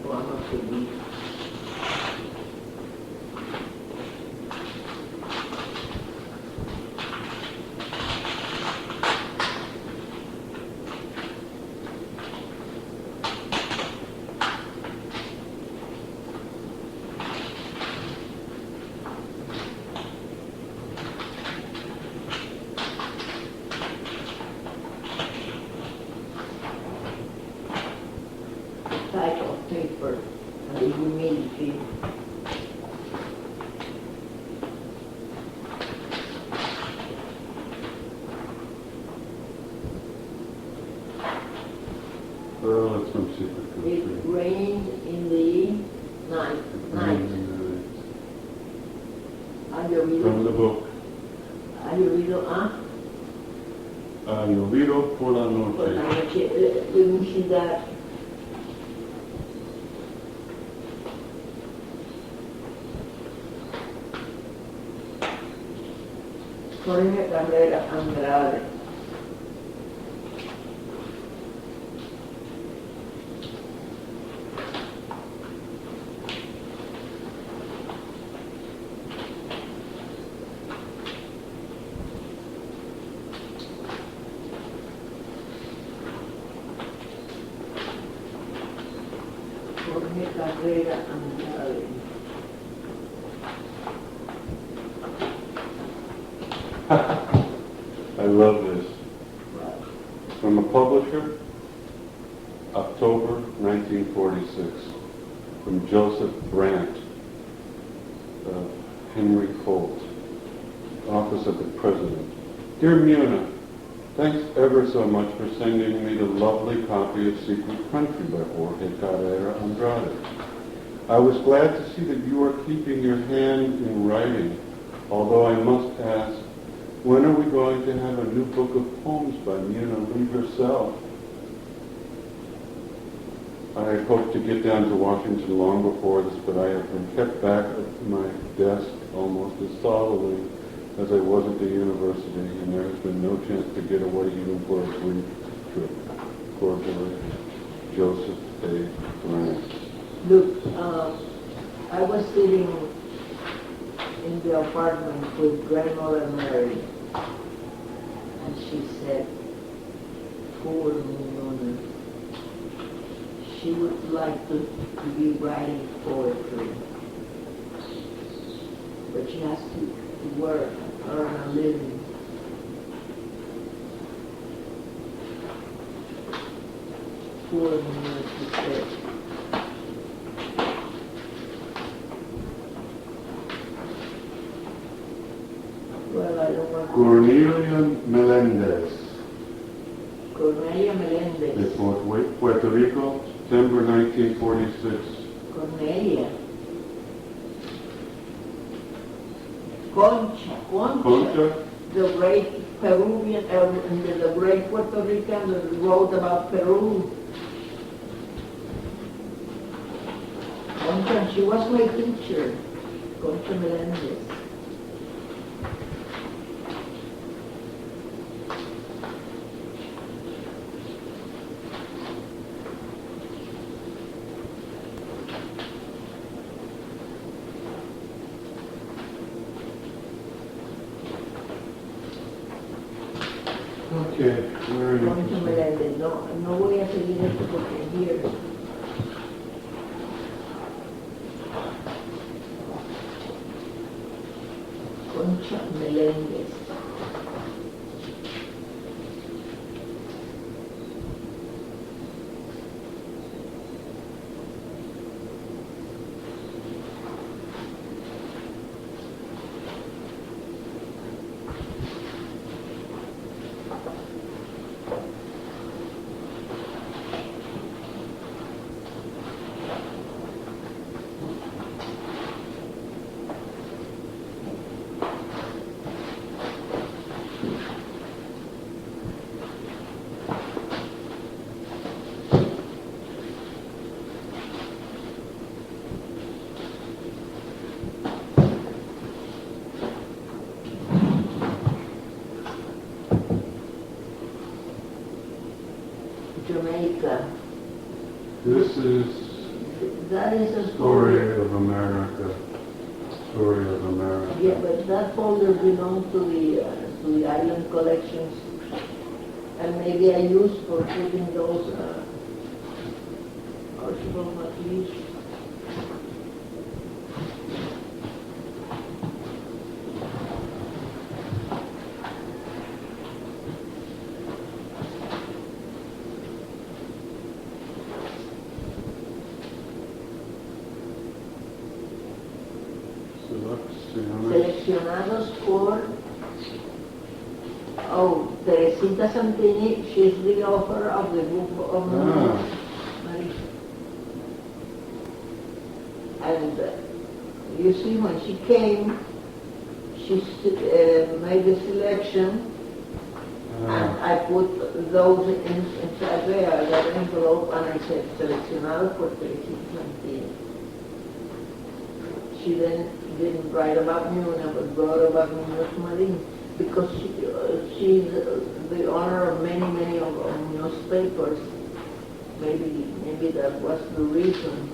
poem of the week. Type of paper and the humidity. Well, that's some secret It country. rained in the night. Ha From the llovido. book, Ha llovido, Ha llovido por la por la noche. noche. Let me see that. Jorge Carrera Andrade. Jorge Carrera Andrade. I love this. From a publisher, October 1946, from Joseph Brandt of Henry Holt, Office of the President. Dear Muna, thanks ever so much for sending me the lovely copy of Secret Country by Jorge Carrera Andrade. I was glad to see that you are keeping your hand in writing, although I must ask, when are we going to have a new book of poems by Muna Lee herself? I had hoped to get down to Washington long before this, but I have been kept back at my desk almost as solidly as I was at the university, and there has been no chance to get away even for a brief trip. Cordially, Joseph A. Grant. Look, I was sitting in the apartment with grandmother Mary, and she said, poor Mona, she would like to be writing poetry, but she has to work, earn a living. Poor Mona, she said. Well, I don't want to... Cornelia Melendez. Cornelia De Melendez. Puerto Rico, September 1946. Cornelia. Concha. Concha? The great Peruvian, the great Puerto Rican that wrote about Peru. Concha, she was my teacher. Concha Melendez. Okay, very Concha interesting. Melendez. No voy a seguir esto porque here. Concha Melendez. Jamaica. This is That is a Story of America. Story of America. Yeah, but that folder belongs to the island collections, and maybe I use for putting those archival materials. Seleccionados por, Teresita Santini, she's the author of the book of Marie. And you see, when she came, she made the selection, and I put those inside there, that envelope, and I said, seleccionados por Teresita Santini. She then didn't write about Muna, but wrote about Munoz Marin, because she's the owner of many of newspapers. Maybe that was the reason.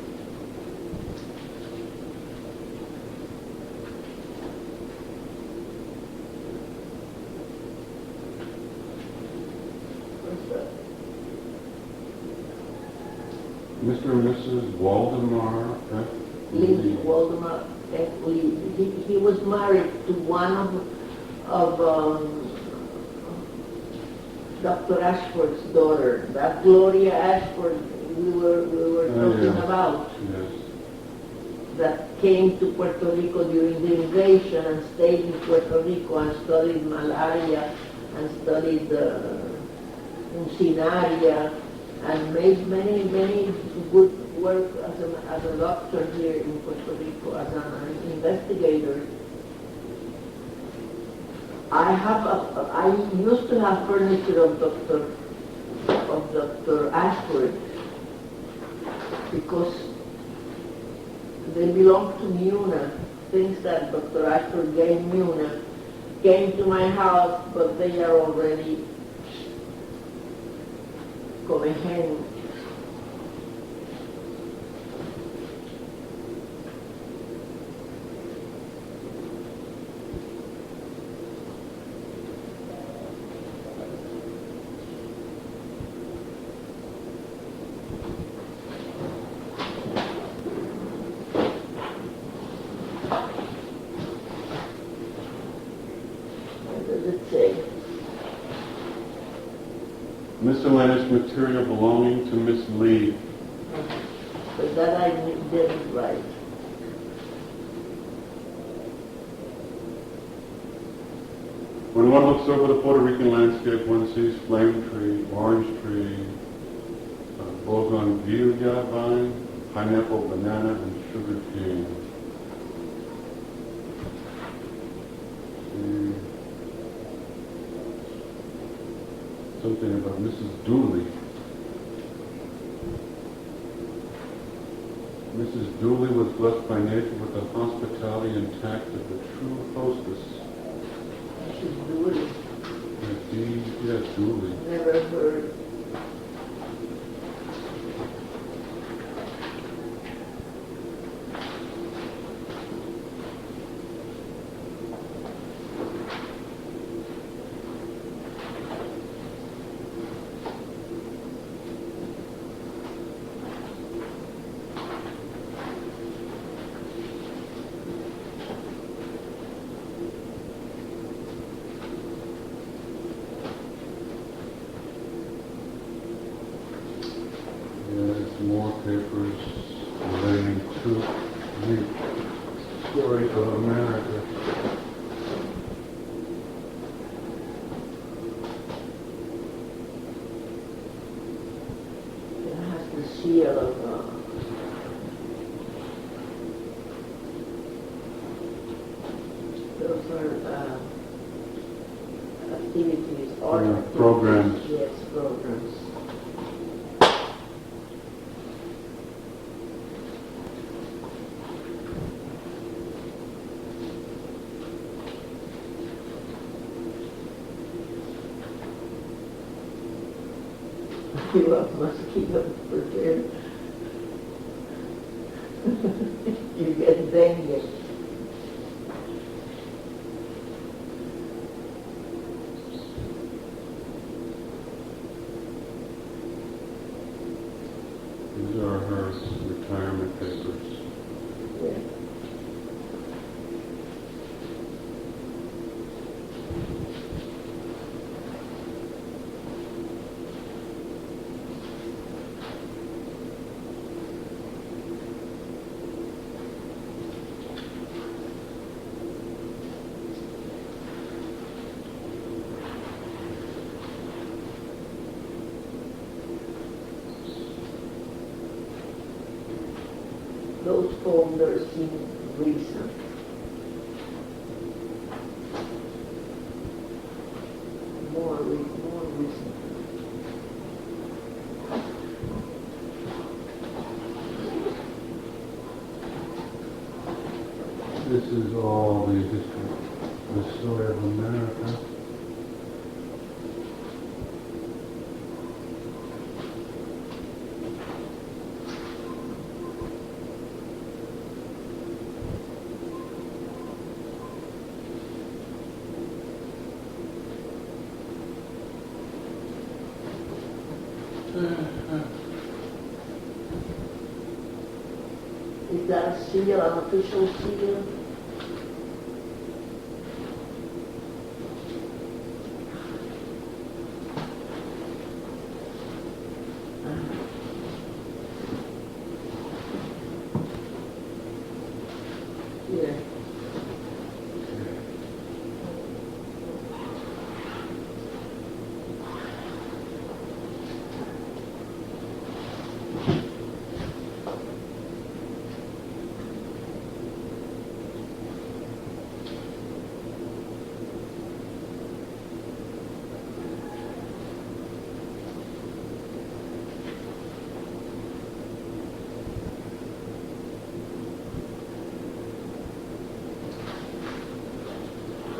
Mr. and Mrs. Waldemar F. Lee, Waldemar F. Lee. He was married to one of Dr. Ashford's daughter, that Gloria Ashford we were talking about. Yes. That came to Puerto Rico during the invasion and stayed in Puerto Rico and studied malaria and studied Uncinaria and made many good work as a doctor here in Puerto Rico, as an investigator. I used to have furniture of Dr. Ashford because they belonged to Muna, things that Dr. Ashford gave Muna, came to my house, but they are already come hen. Miscellaneous material belonging to Miss Lee. But that I didn't write. When one looks over the Puerto Rican landscape, one sees flame tree, orange tree, bougainvillea vine, pineapple, banana, and sugar cane. Something about Mrs. Dooley. Mrs. Dooley was blessed by nature with the hospitality and tact of a true hostess. Mrs. Dooley. Yes, Dooley. Never heard. More papers relating to the story of America. It has the seal of those are activities, art activities. Programs. Yes, programs. You must keep them prepared. You get dengue. These are her retirement papers. Yeah. Those folders seem recent. More recent. This is all the history, the story of America. Is that a seal, an official seal? Yeah.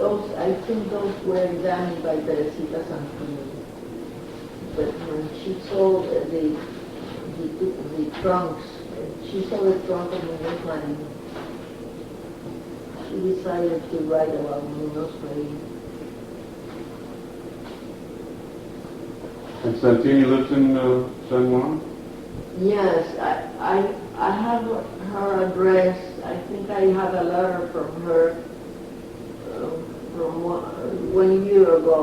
I think those were done by Teresita Santini. But when she saw the trunks, she saw the trunk of Munoz Marin, she decided to write about Munoz Marin. And Santini lives in San Juan? Yes, I have her address. I think I have a letter from her from 1 year ago.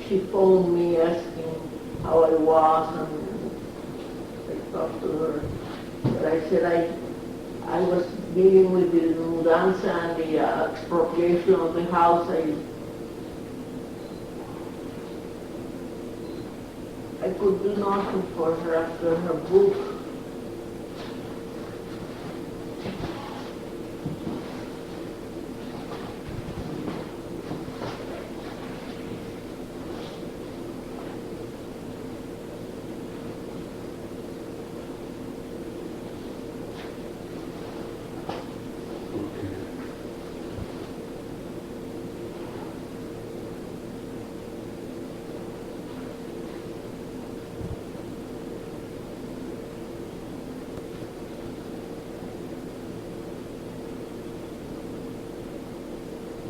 She phoned me asking how I was, and I talked to her. But I said I was dealing with the mudanza and the expropriation of the house. I could do nothing for her after her book.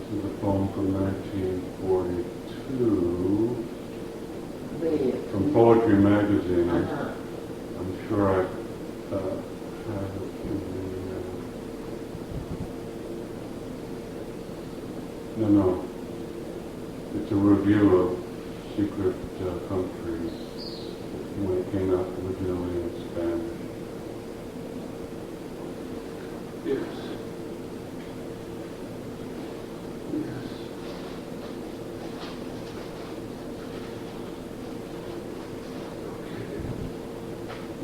This is a poem from 1942 from Poetry Magazine. I'm sure I have it in the... No. It's a review of Secret Countries when it came out originally in Spanish. Yes. Yes. Okay.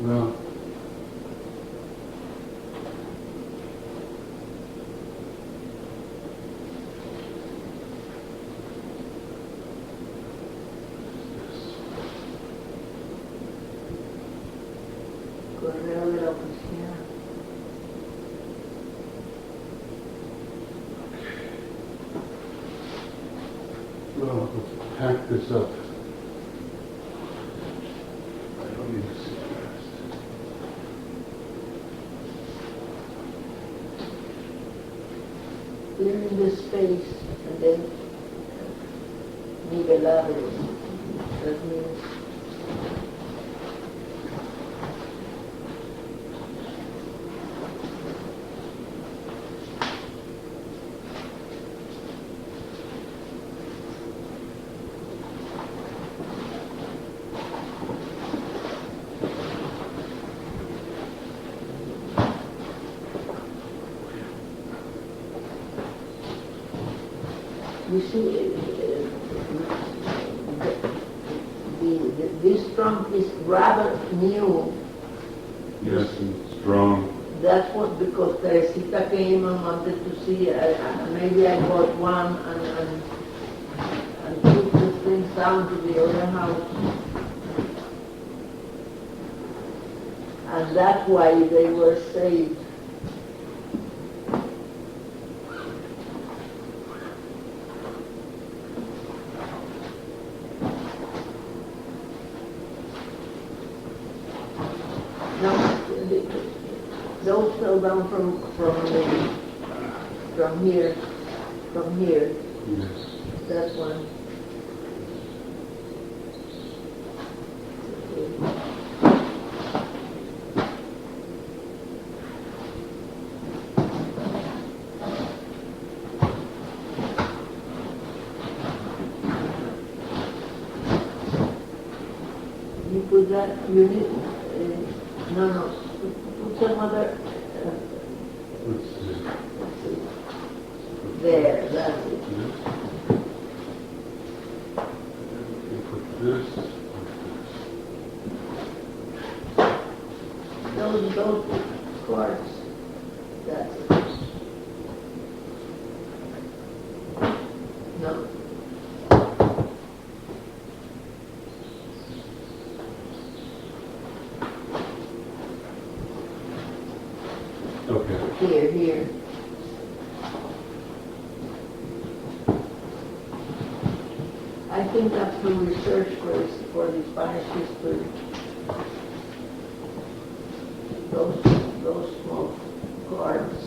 Well, Correo de la oficina. well, let's pack this up. I don't need to sit fast. Clearing the space and then nivelar it. That means you see, this trunk is rather new. Yes, and strong. That's what, because Teresita came and wanted to see, maybe I bought one and took the things down to the other house. And that's why they were saved. No, those fell down from here, Yes. that one. You put that unit, no, put some other, Let's see. there, that's it. This. You put this. Those cards, that's it. No. Okay. Here. I think that's the research for the Spanish history. Those small cards.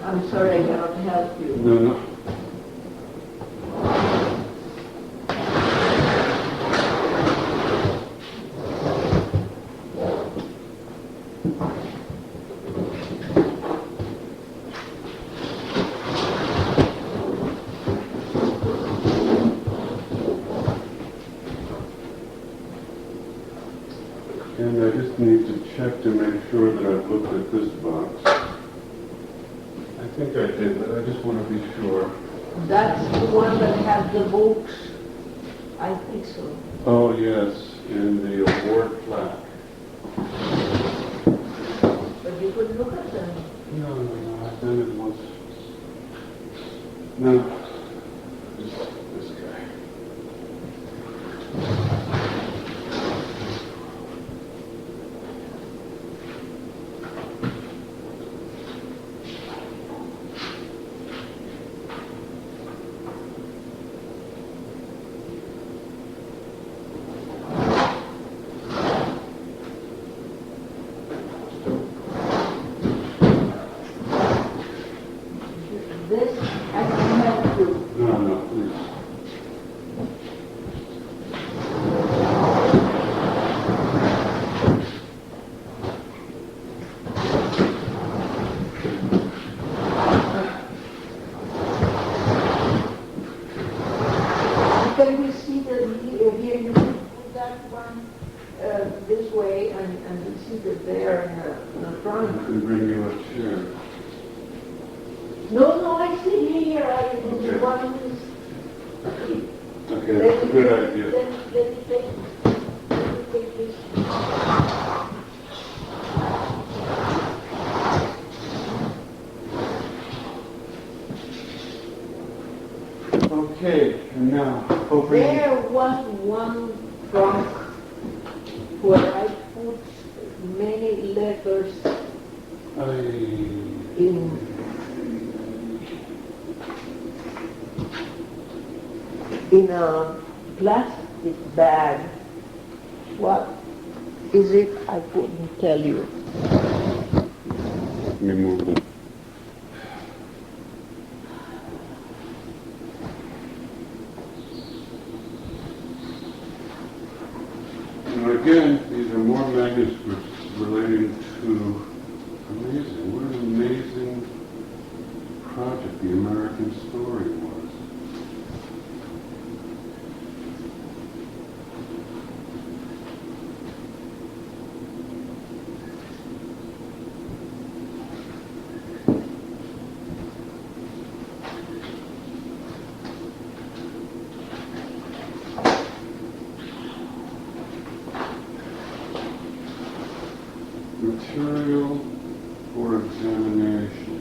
I'm sorry, I cannot help you. No, no. And I just need to check to make sure that I've looked at this box. I think I did, but I just want to be sure. That's the one that has the books. I think so. Oh, yes, and the award plaque. But you could look at them. No, I've done it once. No, this guy. This, I can help you. No, please. Can we see that here you can put that one this way and we see that there in the I front? can bring you a chair. No, I see here. Okay. One is. Okay, that's a good idea. Let me take this. Okay, and now, open. There was one trunk where I put many letters in a plastic bag. What is it? I couldn't tell you. Let me move them. And again, these are more manuscripts relating to amazing. What an amazing project the American story was. Material for examination.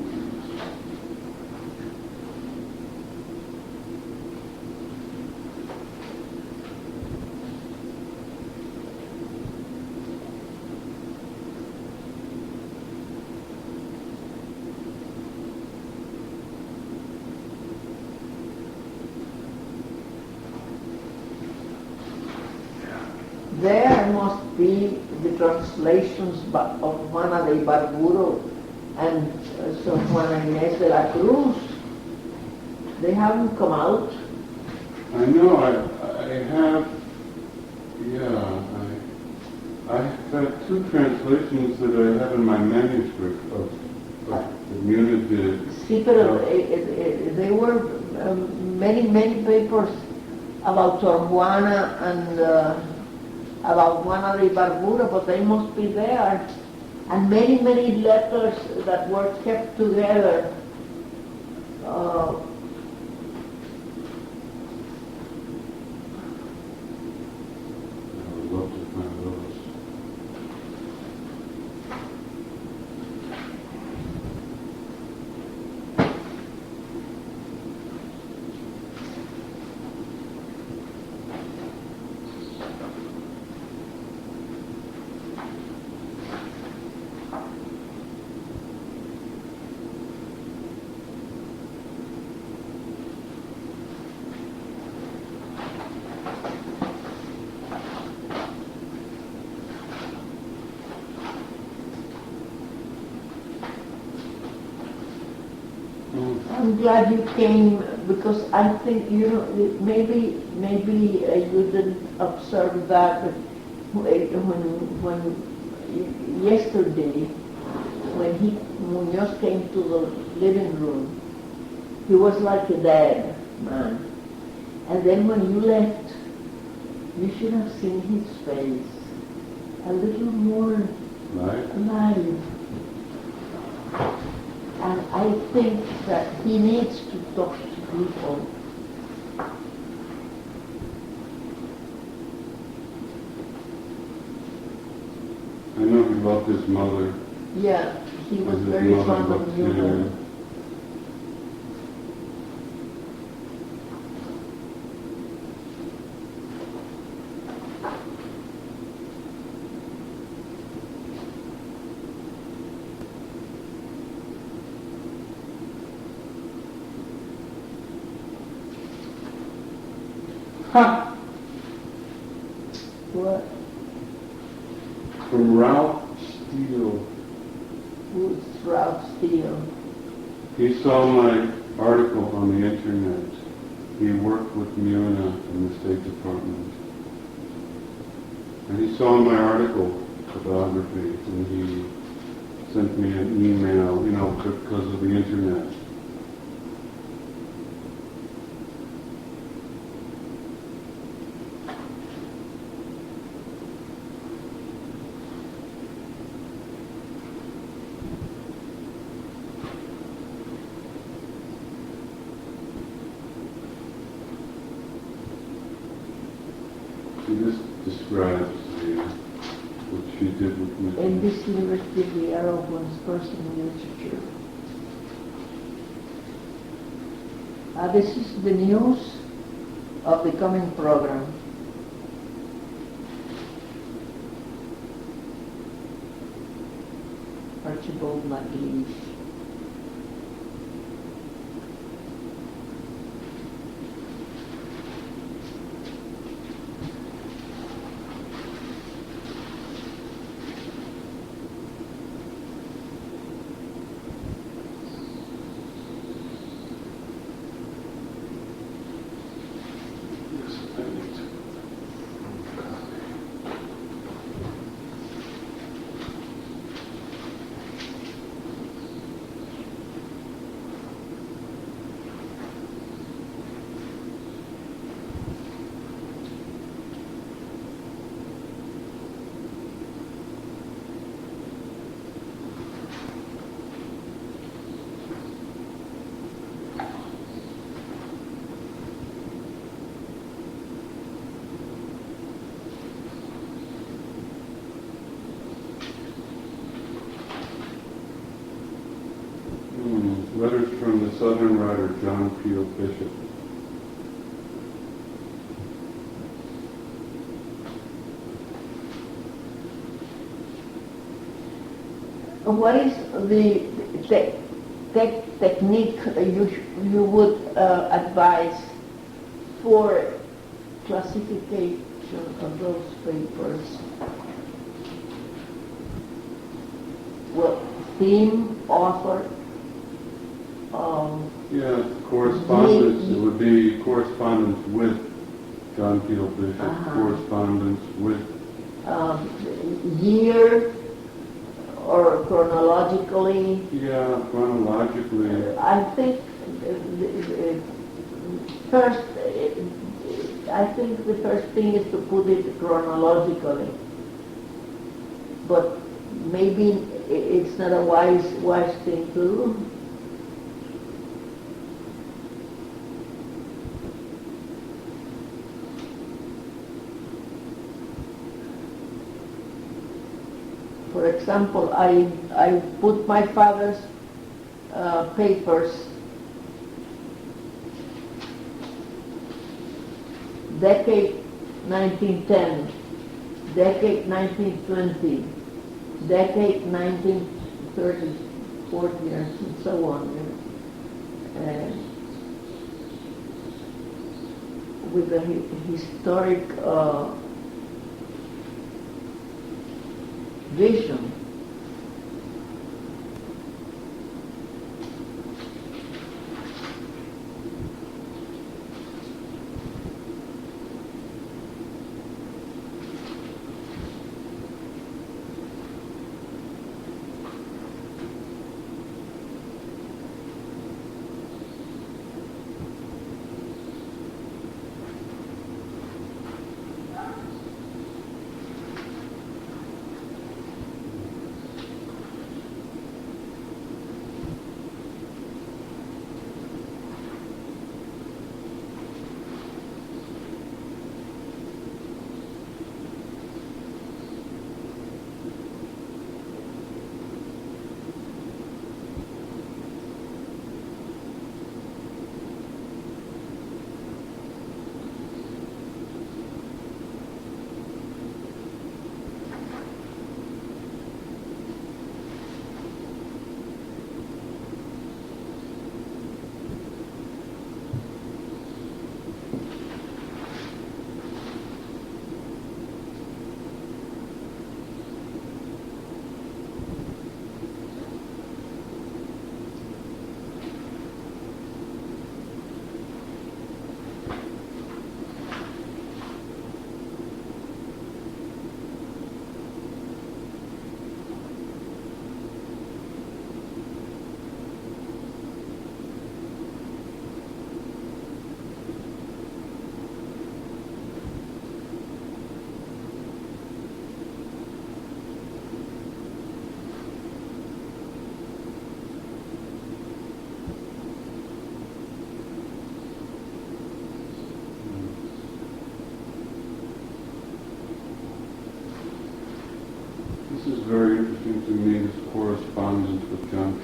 There must be the translations of Juana de Ibarburo and Sor Juana Inés de la Cruz. They haven't come out. I know, I have, yeah, I've got two translations that I have in my manuscript of the Munich. See, but there were many papers about Sor Juana and about Juana de Ibarburo, but they must be there. And many letters that were kept together. I would love to find those. I'm glad you came because I think, you know, maybe you didn't observe that, but when yesterday, when Munoz came to the living room, he was like a dead man. And then when you left, you should have seen his face, a little more alive. And I think that he needs to talk to people. I know he loved his mother. Yeah, he was His very mother fond of loved you. him. Ha! What? From Ralph Steele. Who's Ralph Steele? He saw my article on the internet. He worked with Muna in the State Department. And he saw my article, photography, and he sent me an email, you know, because of the internet. She just describes what she did with me. In this university, we are of one's personal literature. This is the news of the coming program. Archibald MacLeish. Letters from the Southern writer John Peel Bishop. What is the technique you would advise for classification of those papers? Well, theme, author. Yeah, correspondence. It would be correspondence with John Peel Bishop, correspondence with year or chronologically. Yeah, chronologically. I think first, I think the first thing is to put it chronologically, but maybe it's not a wise thing to do. For example, I put my father's papers, decade 1910, decade 1920, decade 1930, 40, and so on. With a historic vision.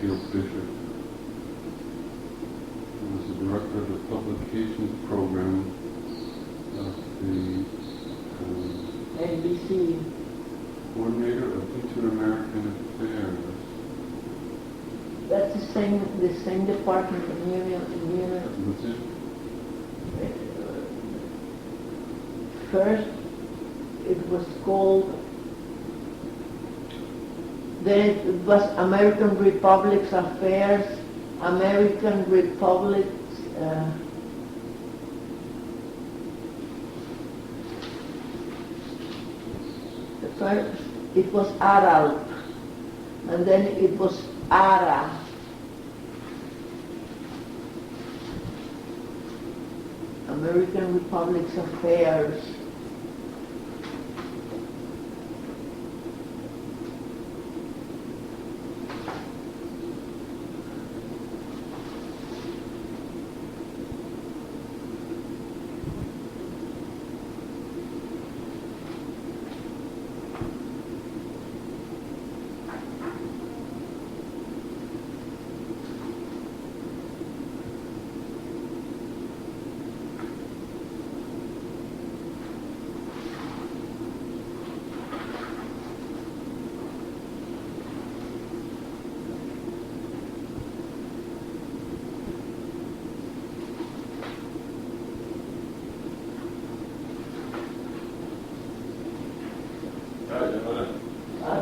Garfield Bishop, who was the director of the publications program of the NBC. coordinator of Inter-American Affairs. That's the same department of Union. What's it? First, it was called. Then it was American Republic's Affairs, American Republic's. First, it was ARALP, and then it was ARA. American Republic's Affairs.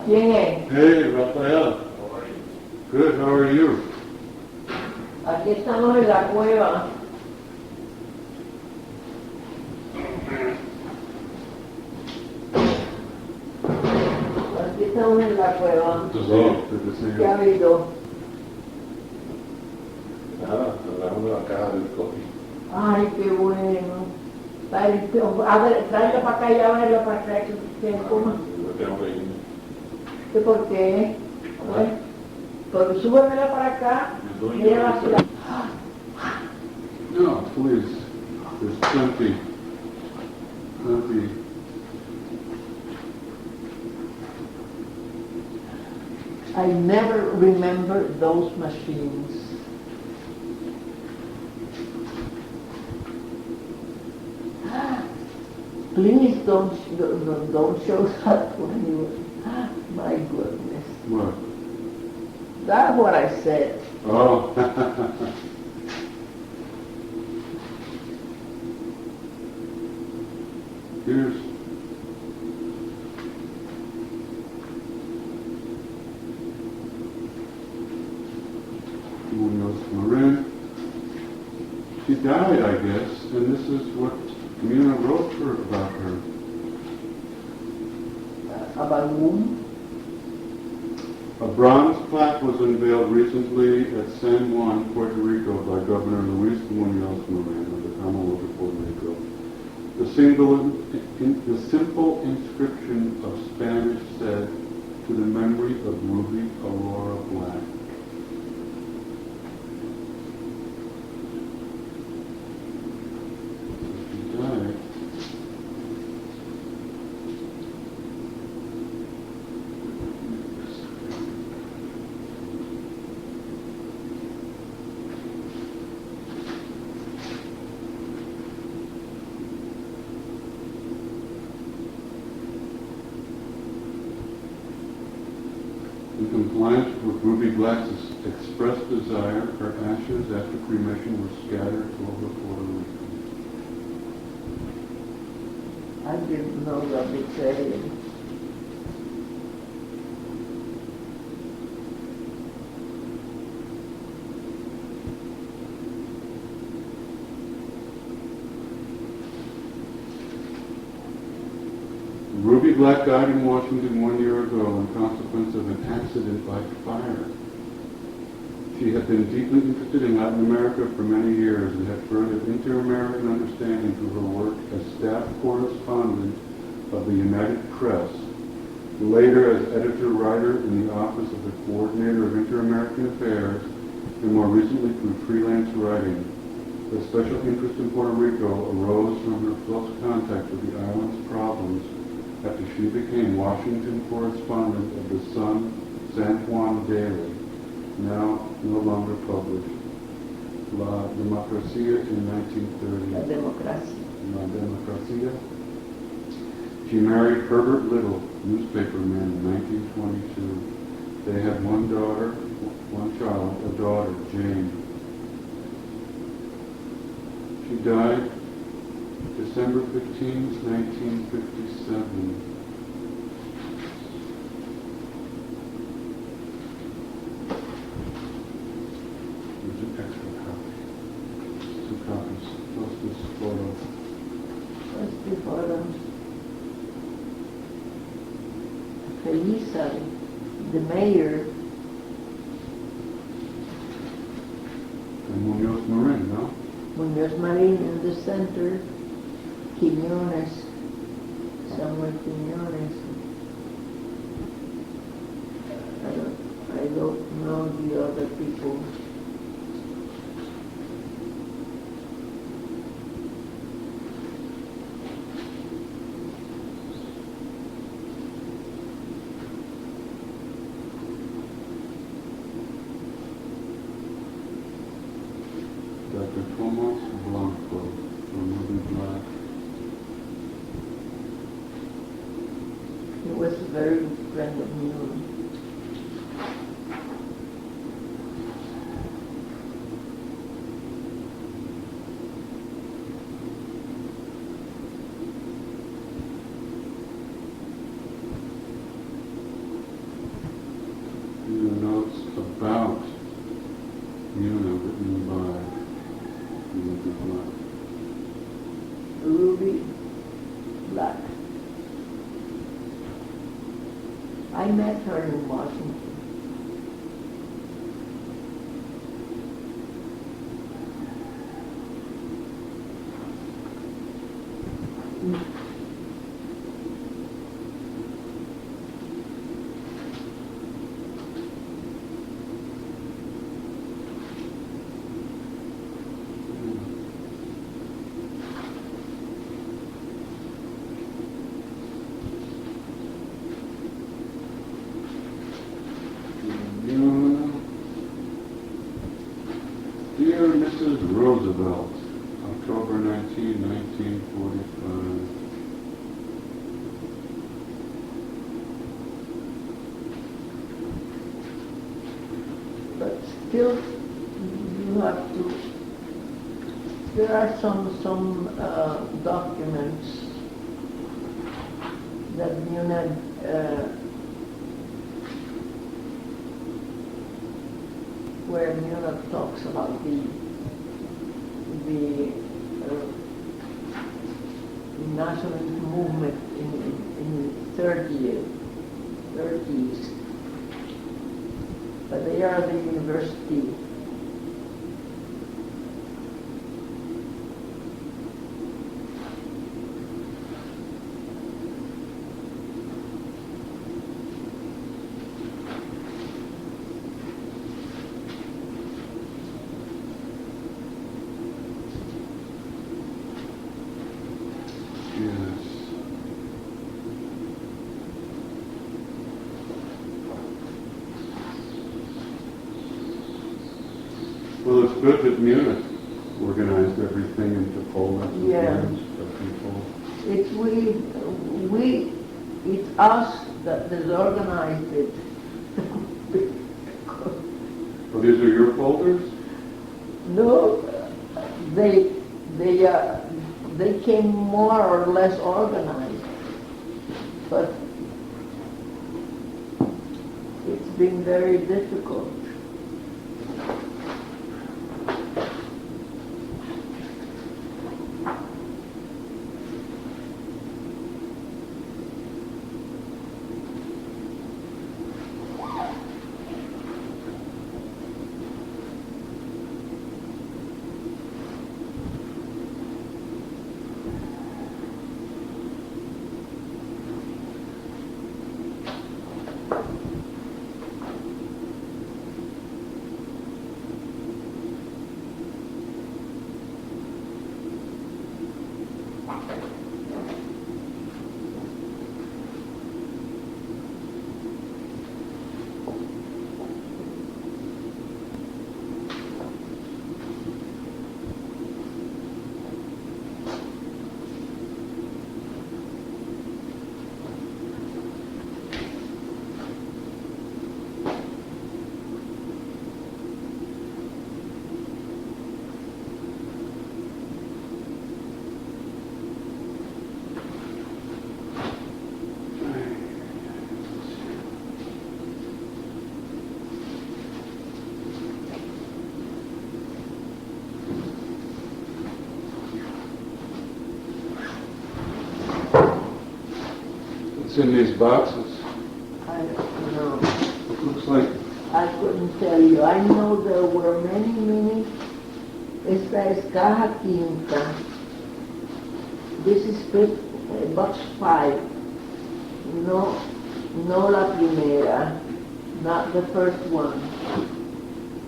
¿Quién es? Hey, Rafael. Good, how are you? Aquí estamos en la cueva. Aquí estamos en la cueva. Good to see ¿Qué ha you. habido? Nada, hablamos de la caja del coffee. Ay, qué bueno. A ver, tráela para acá y ábrela para acá que coma. Yo tengo que irme. ¿Qué por qué? A ver, pero súbemela para acá y llévasela. No, please. There's plenty. Plenty. I never remember those machines. Please don't show that when you. My goodness. What? That's what I said. Oh. Here's Doña Marin. She died, I guess, and this is what Mina wrote about her. About whom? A bronze plaque was unveiled recently at San Juan, Puerto Rico by Governor Luis Muñoz Marin of the Commonwealth of Puerto Rico. The simple inscription of Spanish said, "To the memory of Ruby Aurora Black." She died. In compliance with Ruby Black's expressed desire, her ashes after cremation were scattered over Puerto Rico. I didn't know that they said. Ruby Black died in Washington 1 year ago in consequence of an accident by fire. She had been deeply interested in Latin America for many years and had furthered inter-American understanding through her work as staff correspondent of the United Press, later as editor-writer in the office of the Coordinator of Inter-American Affairs, and more recently through freelance writing. Her special interest in Puerto Rico arose from her close contact with the island's problems after she became Washington correspondent of the Sun San Juan Daily now no longer published. La Democracia in La 1930. democracia. La Democracia. She married Herbert Little, newspaperman, in 1922. They had one daughter, one child, a daughter, Jane. She died December 15, 1957. There's an extra copy. 2 copies, plus this photo. That's the photo. Felisa, the mayor, And Munoz Marin, no? Muñoz Marin in the center, Quiñones, Samuel Quiñones. I don't know the other people. Dr. Tomas Blanco, another black. He was a very good friend of mine. These are notes about Muna written by Ruby Black. Ruby Black. I met her in Washington. Dear Mrs. Roosevelt, October 19, 1945. But still, you have to. There are some documents that Muna where Muna talks about the nationalist movement in the 30s. But they are the university. Yes. Well, it's good that Munich organized everything into folders and Yeah. names for people. It's it's us that disorganized it. Well, these are your folders? No, they came more or less organized, but it's been very difficult. It's in these boxes. I don't know. It looks like I couldn't tell you. I know there were many. Esta es caja quinta. This is box 5. No la primera. Not the first one.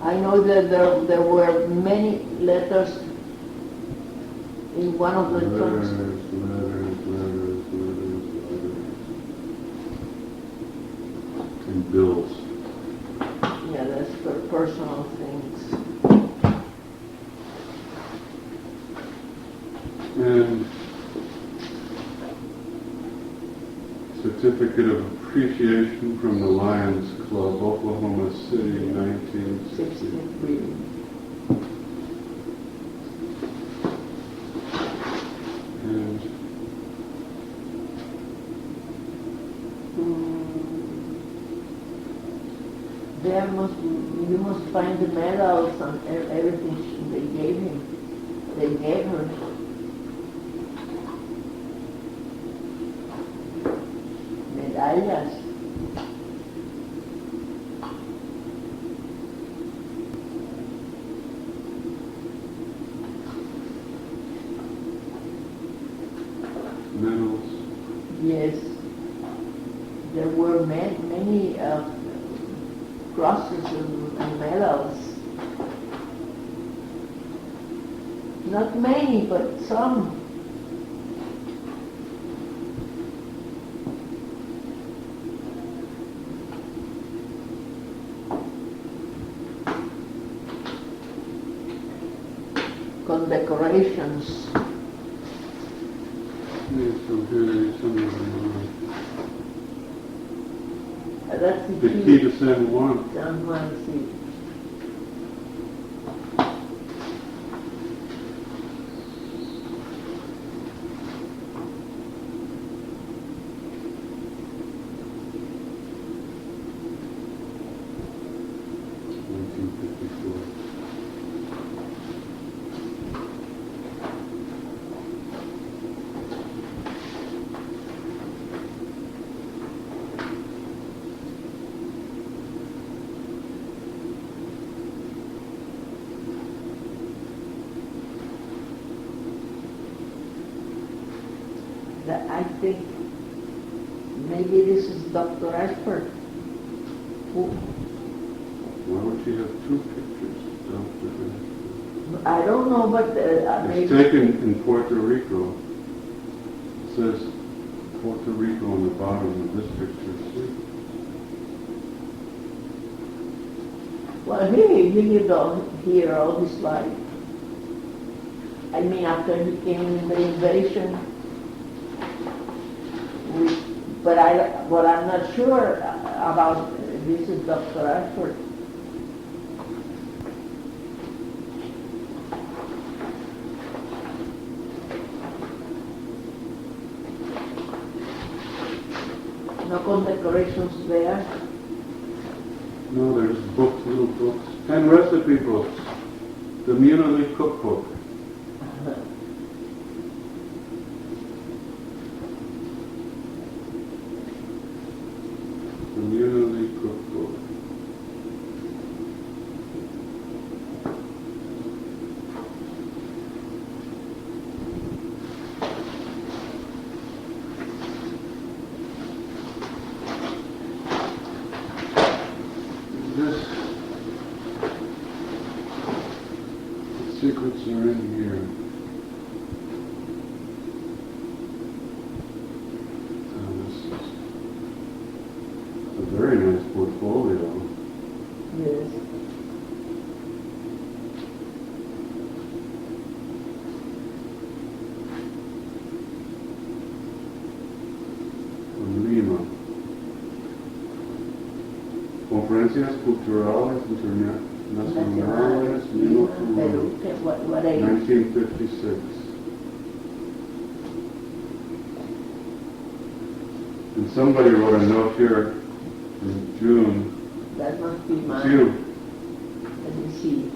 I know that there were many letters in one of the trunks. letters. And bills. Yeah, that's for personal things. And certificate of appreciation from the Lions Club, Oklahoma City, 1963. 63. And You must find the medals and everything they gave him. They gave her. Medallas. medals. Yes. There were many crosses and medals. Not many, but some. Condecorations. Yeah, so here some of them That's are. The key to San Juan. San Juan, sí. I think maybe this is Dr. Ashford. Why would she have two pictures? I don't know, but It's maybe. taken in Puerto Rico. It says Puerto Rico on the bottom of this picture. See? Well, he lived here all his life. I mean, after he came in the invasion. But I'm not sure about this is Dr. Ashford. No condecorations there. No, there's books, little books, and recipe books. The Munity Cookbook. The Munity Cookbook. The secrets are in here. This is a very nice portfolio. Yes. From Lima. Conferencias Culturales Internacionales, Lima, Peru, What age? 1956. And somebody wrote a note here in June. That must be It's mine. you. Let me see.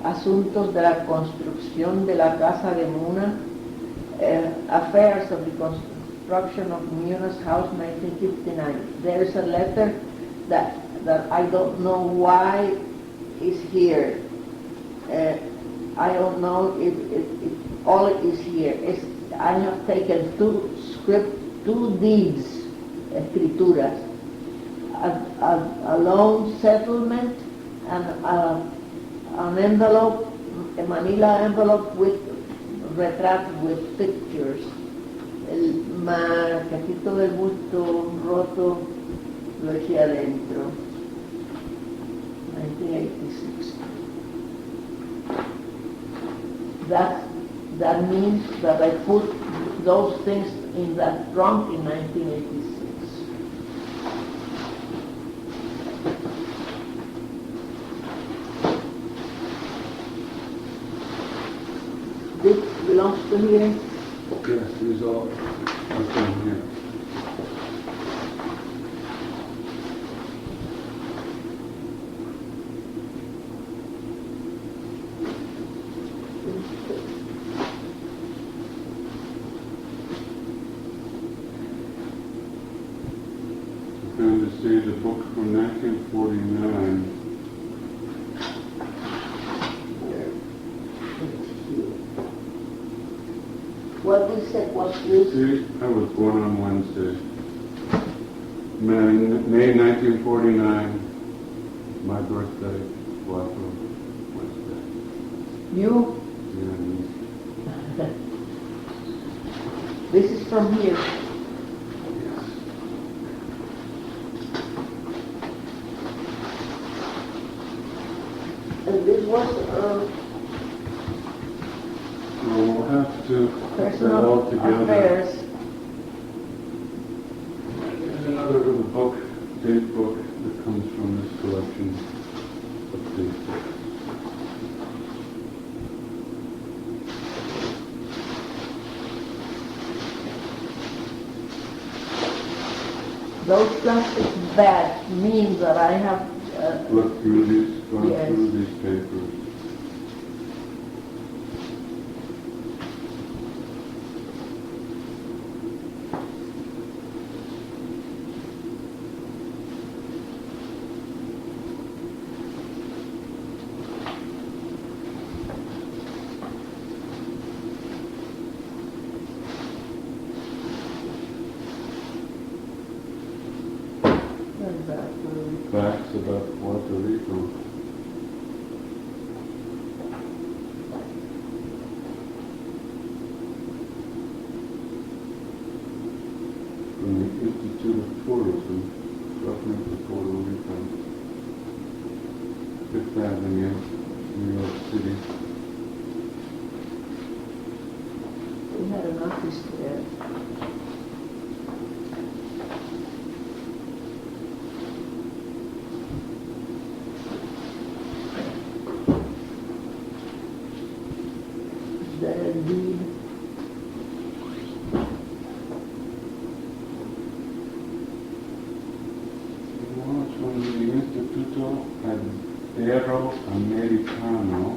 Asuntos de la construcción de la casa de Muna. Affairs of the destruction of Munoz House, 1959. There's a letter that I don't know why is here. I don't know if all it is here. I have taken two deeds, escrituras, a loan settlement and an envelope, a manila envelope with retratos with pictures. El cachito del busto roto lo eché adentro. 1986. That means that I put those things in that trunk in 1986. This belongs to here. Yes, these all are from here. I'm going to see the book from 1949. What we said was this. See, I was born on Wednesday. May 1949, my birthday was on Wednesday. You? Yeah, This is from here. yes. And this was We'll have to put that all personal together. affairs. There's another little book, date book, that comes from this collection of date books. Those plastic bags mean that I have Look through these, gone Yes. through these papers. Facts about Puerto Rico. From the Institute of Tourism, Government of Puerto Rico, 5th Avenue, New York City. we had an office there. The deed. Well, it's from the Instituto Ibero-Americano.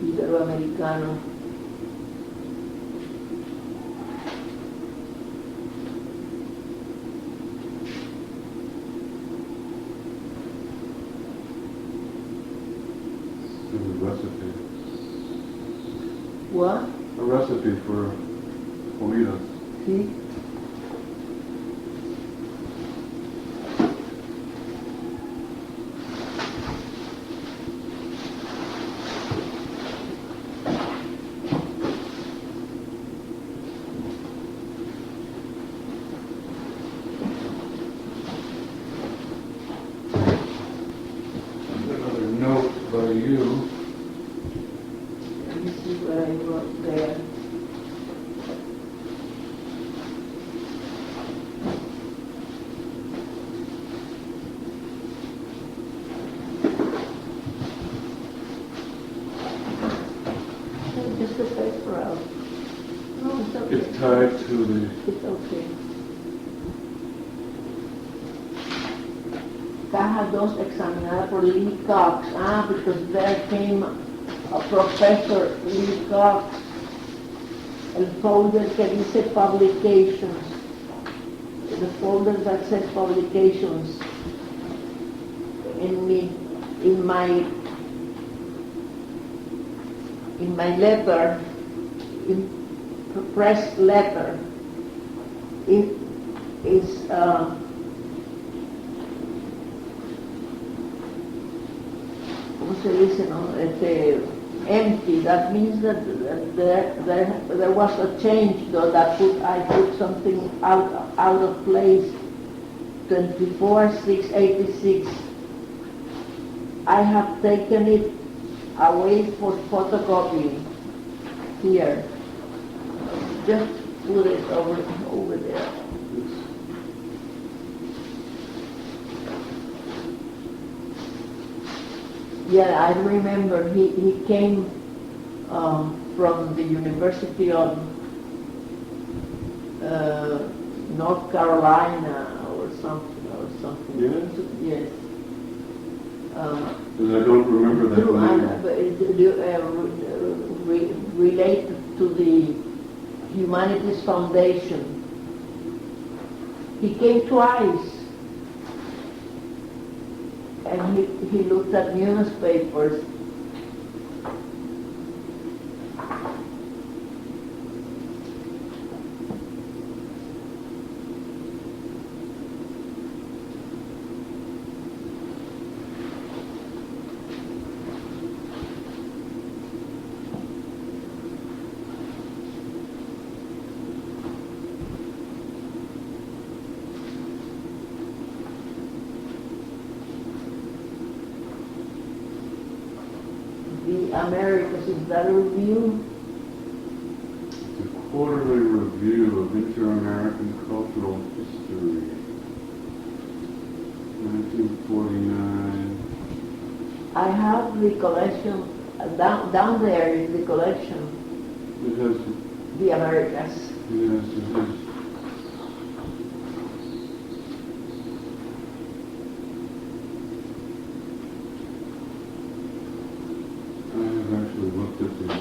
Iberoamericano. There's a recipe. What? A recipe for comidas. See? Another note by you. This is what I wrote there. Just the paper out. No, it's okay. It's tied to the It's okay. Caja 2 examinada por Lee Cox. Because there came a professor, Lee Cox, el folder que dice publications, the folder that says publications in my letter, in press letter, it is ¿cómo se dice, no? Empty. That means that there was a change, though, I put something out of place. 24,686. I have taken it away for photocopying here. Just put it over there. Yeah, I remember he came from the University of North Carolina or something. Yes? Yes. And I don't remember that name. Related to the Humanities Foundation. He came twice. And he looked at newspapers. Americas, is that a review? The Quarterly Review of Inter-American Cultural History, 1949. I have the collection, down there is the collection, It has, the Americas. yes, it has. Actually looked at this.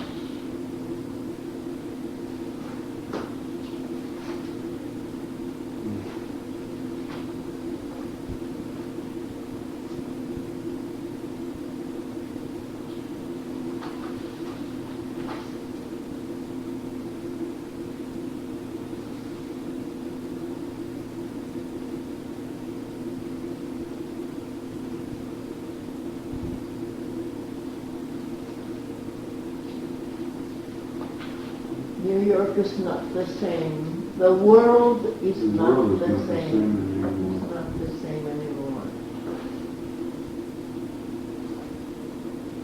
New York is not the same. The world is not the same. It's not the same anymore.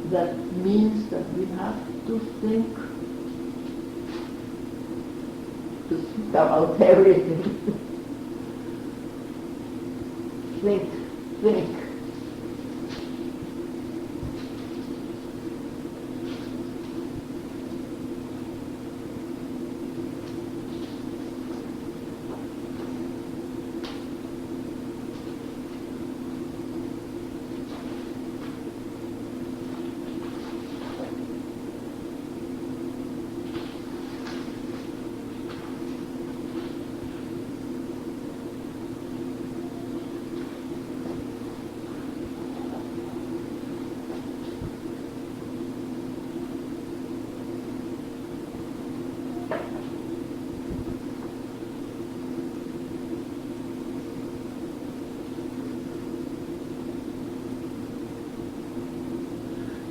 That means that we have to think about everything. think.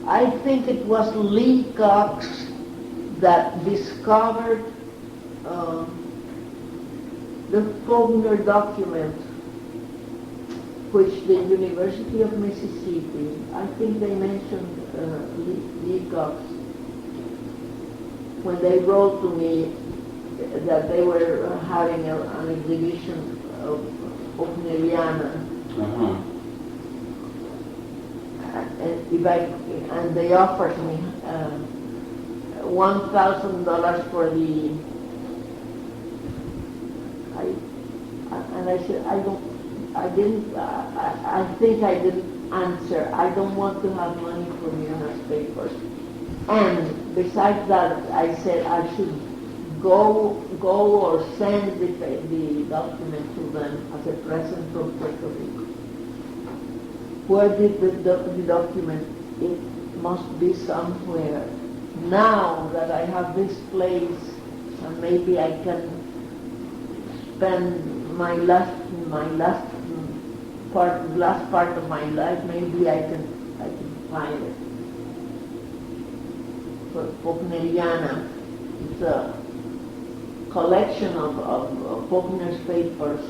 I think it was Lee Cox that discovered the Faulkner document, which the University of Mississippi, I think they mentioned Lee Cox, when they wrote to me that they were having an exhibition of Faulkneriana. Uh-huh. And they offered me $1,000 for the. I said I think I didn't answer. I don't want to have money for newspapers. And besides that, I said I should go or send the document to them as a present from Puerto Rico. Where did the document? It must be somewhere. Now that I have this place, and maybe I can spend my last part of my life, maybe I can find it. For Wagneriana, it's a collection of Faulkner's papers.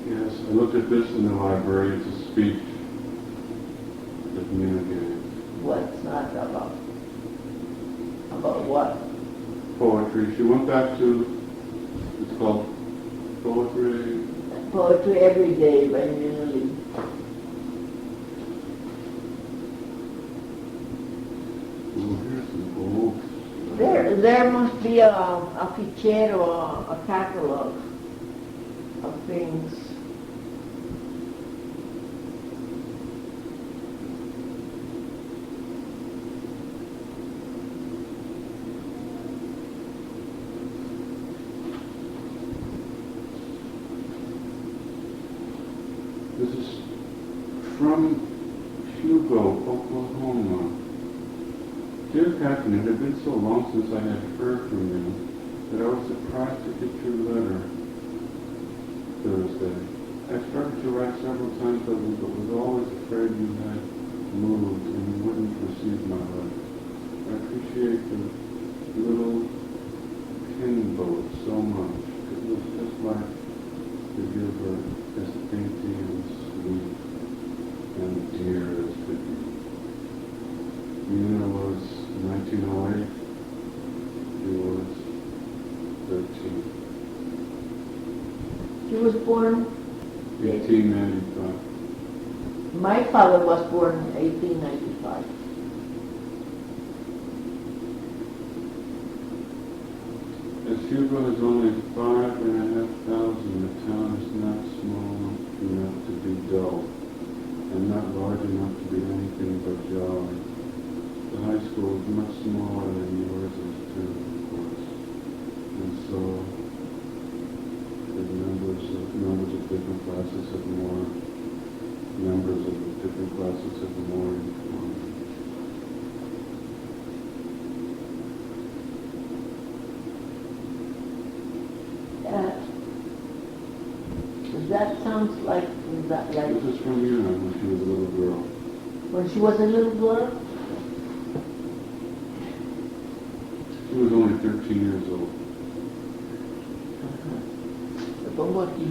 Yes, I looked at this in the library. It's a speech that Nina gave. What's not about? About what? Poetry. She went back to, it's called Poetry. Poetry Every Day by Nina Lee. Oh, here's some books. There must be a fichero, a catalog of things. This is from Hugo, Oklahoma. Dear Captain, it had been so long since I had heard from you that I was surprised to get your letter Thursday. I started to write several times but was always afraid you had moved and you wouldn't receive my letter. I appreciate the little pin boat so much. It was just like the giver, as dainty and sweet and dear as could be. Nina was 1908. She was 13. She was born 1895. My father was born in 1895. As Hugo is only 5,500, the town is not small enough to be dull, and not large enough to be anything but jolly. The high school is much smaller than yours is too, of course. And so the numbers of different classes have more, members of the different classes have more in common. That sounds like that. This is from Una when she was a little girl. When she was a little girl. She was only 13 years old. Lo pongo aquí.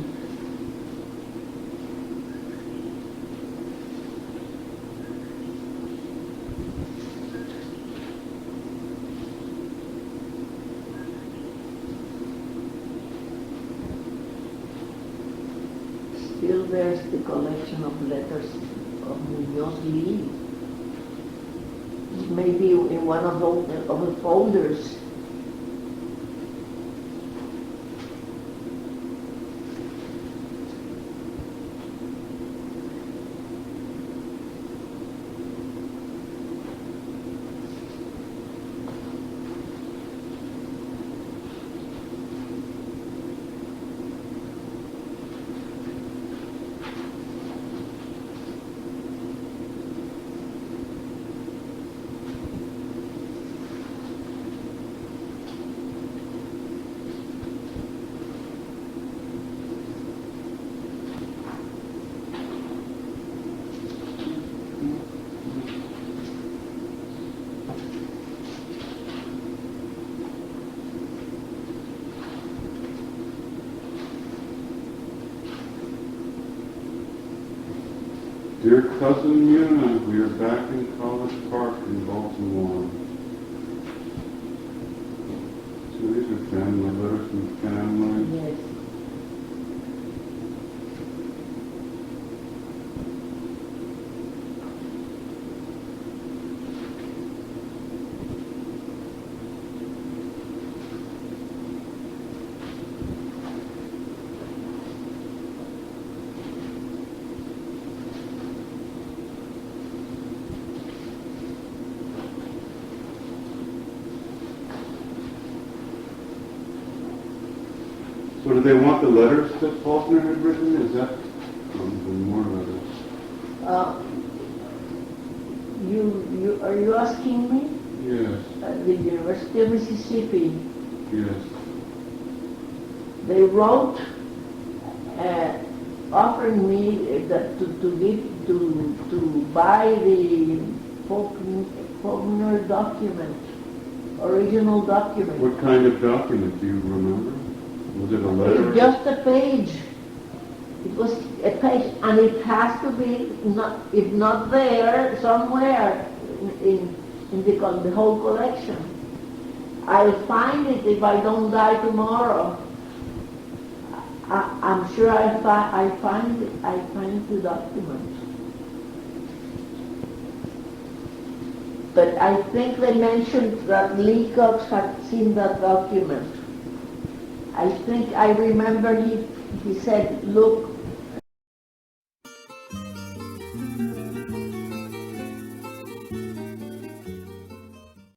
Still there's the collection of letters of Muñoz Lee. Maybe in one of the folders. Dear Cousin Una, we are back in College Park in Baltimore. So these are family letters from family. Yes. So do they want the letters that Faulkner had written? Is that something more letters? Are you asking me? Yes, At the University of Mississippi, yes. they wrote offering me that to buy the Faulkner document, original document. What kind of document do you remember? Was it a letter? It's just a page. It was a page, and it has to be not, if not there, somewhere in the whole collection. I'll find it if I don't die tomorrow. I'm sure I find the document. But I think they mentioned that Lee Cox had seen that document. I think I remember he said, look,